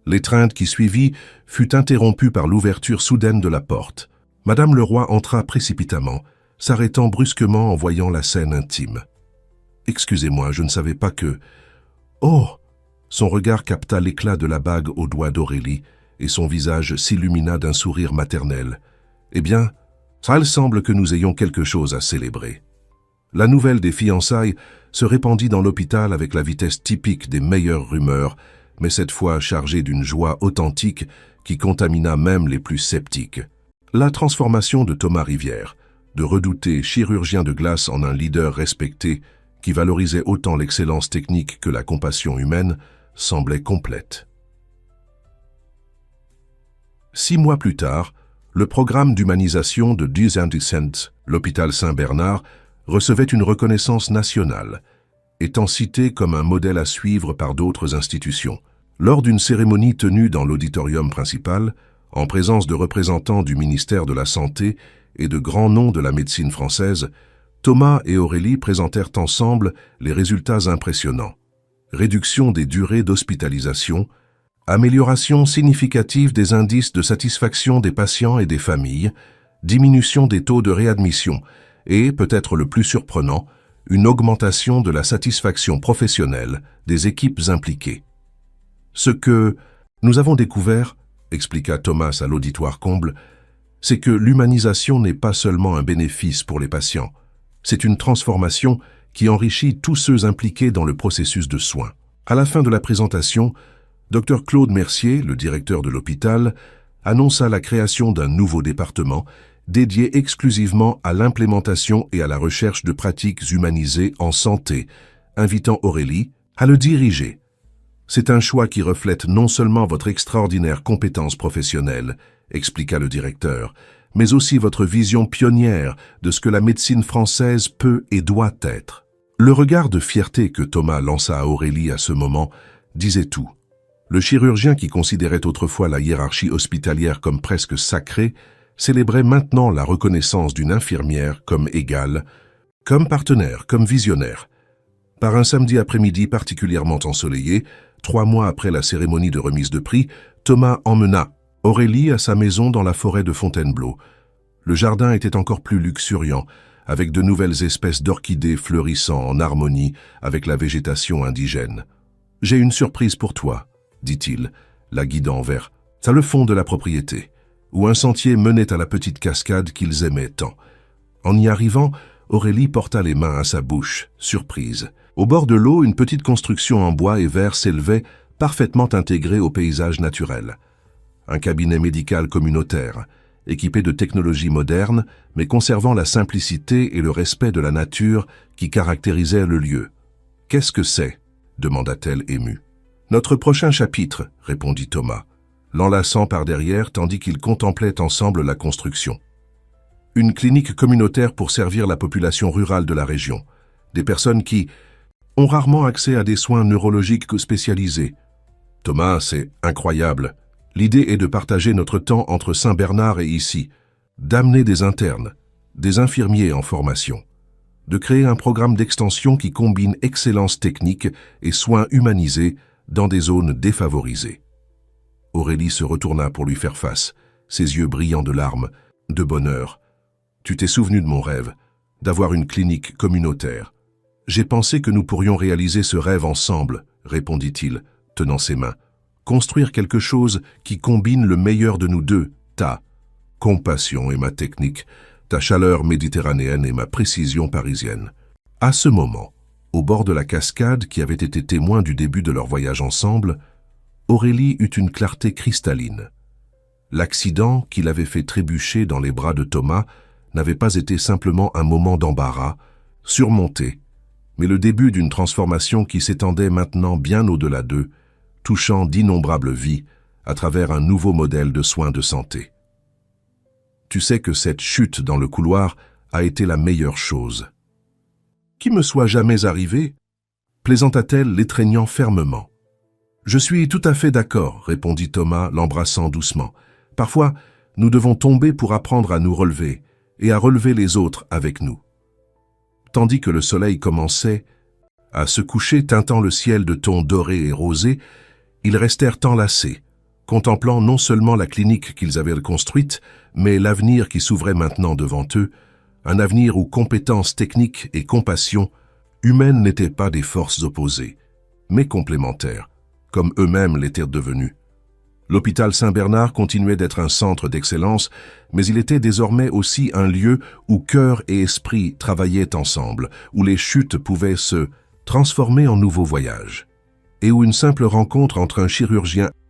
L'étreinte qui suivit fut interrompue par l'ouverture soudaine de la porte. Madame Leroy entra précipitamment, s'arrêtant brusquement en voyant la scène intime. « Excusez-moi, je ne savais pas que... » « Oh !» Son regard capta l'éclat de la bague au doigt d'Aurélie, et son visage s'illumina d'un sourire maternel. « Eh bien, ça il semble que nous ayons quelque chose à célébrer. » La nouvelle des fiançailles se répandit dans l'hôpital avec la vitesse typique des meilleures rumeurs, mais cette fois chargée d'une joie authentique qui contamina même les plus sceptiques. La transformation de Thomas Rivière, de redouté chirurgien de glace en un leader respecté, qui valorisait autant l'excellence technique que la compassion humaine, semblait complète. 6 mois plus tard, le programme d'humanisation de Dues-en-Descent, l'hôpital Saint-Bernard, recevait une reconnaissance nationale, étant cité comme un modèle à suivre par d'autres institutions. Lors d'une cérémonie tenue dans l'auditorium principal, en présence de représentants du ministère de la Santé et de grands noms de la médecine française, Thomas et Aurélie présentèrent ensemble les résultats impressionnants. Réduction des durées d'hospitalisation, amélioration significative des indices de satisfaction des patients et des familles, diminution des taux de réadmission et, peut-être le plus surprenant, une augmentation de la satisfaction professionnelle des équipes impliquées. Ce que nous avons découvert, expliqua Thomas à l'auditoire comble, c'est que l'humanisation n'est pas seulement un bénéfice pour les patients, c'est une transformation qui enrichit tous ceux impliqués dans le processus de soins. À la fin de la présentation, Dr Claude Mercier, le directeur de l'hôpital, annonça la création d'un nouveau département dédié exclusivement à l'implémentation et à la recherche de pratiques humanisées en santé, invitant Aurélie à le diriger. C'est un choix qui reflète non seulement votre extraordinaire compétence professionnelle, expliqua le directeur, mais aussi votre vision pionnière de ce que la médecine française peut et doit être. Le regard de fierté que Thomas lança à Aurélie à ce moment disait tout. Le chirurgien qui considérait autrefois la hiérarchie hospitalière comme presque sacrée, célébrait maintenant la reconnaissance d'une infirmière comme égale, comme partenaire, comme visionnaire. Par un samedi après-midi particulièrement ensoleillé, 3 mois après la cérémonie de remise de prix, Thomas emmena Aurélie à sa maison dans la forêt de Fontainebleau. Le jardin était encore plus luxuriant, avec de nouvelles espèces d'orchidées fleurissant en harmonie avec la végétation indigène. « J'ai une surprise pour toi », dit-il, la guidant vers le fond de la propriété, où un sentier menait à la petite cascade qu'ils aimaient tant. En y arrivant, Aurélie porta les mains à sa bouche, surprise. Au bord de l'eau, une petite construction en bois et verre s'élevait, parfaitement intégrée au paysage naturel. Un cabinet médical communautaire, équipé de technologies modernes, mais conservant la simplicité et le respect de la nature qui caractérisaient le lieu. « Qu'est-ce que c'est » demanda-t-elle émue. « Notre prochain chapitre » répondit Thomas, l'enlaçant par derrière tandis qu'ils contemplaient ensemble la construction. Une clinique communautaire pour servir la population rurale de la région. Des personnes qui ont rarement accès à des soins neurologiques spécialisés. Thomas, c'est incroyable. L'idée est de partager notre temps entre Saint-Bernard et ici, d'amener des internes, des infirmiers en formation, de créer un programme d'extension qui combine excellence technique et soins humanisés dans des zones défavorisées. Aurélie se retourna pour lui faire face, ses yeux brillants de larmes, de bonheur. « Tu t'es souvenu de mon rêve, d'avoir une clinique communautaire. J'ai pensé que nous pourrions réaliser ce rêve ensemble, » répondit-il, tenant ses mains. « Construire quelque chose qui combine le meilleur de nous deux, ta compassion et ma technique, ta chaleur méditerranéenne et ma précision parisienne. » À ce moment, au bord de la cascade qui avait été témoin du début de leur voyage ensemble, Aurélie eut une clarté cristalline. L'accident qui l'avait fait trébucher dans les bras de Thomas n'avait pas été simplement un moment d'embarras, surmonté, mais le début d'une transformation qui s'étendait maintenant bien au-delà d'eux, touchant d'innombrables vies à travers un nouveau modèle de soins de santé. Tu sais que cette chute dans le couloir a été la meilleure chose. Qui me soit jamais arrivé, plaisanta-t-elle l'étreignant fermement. Je suis tout à fait d'accord, répondit Thomas, l'embrassant doucement. Parfois, nous devons tomber pour apprendre à nous relever et à relever les autres avec nous. Tandis que le soleil commençait à se coucher teintant le ciel de tons dorés et rosés, ils restèrent enlacés, contemplant non seulement la clinique qu'ils avaient construite, mais l'avenir qui s'ouvrait maintenant devant eux, un avenir où compétences techniques et compassion humaines n'étaient pas des forces opposées, mais complémentaires, comme eux-mêmes l'étaient devenus. L'hôpital Saint-Bernard continuait d'être un centre d'excellence, mais il était désormais aussi un lieu où cœur et esprit travaillaient ensemble, où les chutes pouvaient se transformer en nouveaux voyages, et où une simple rencontre entre un chirurgien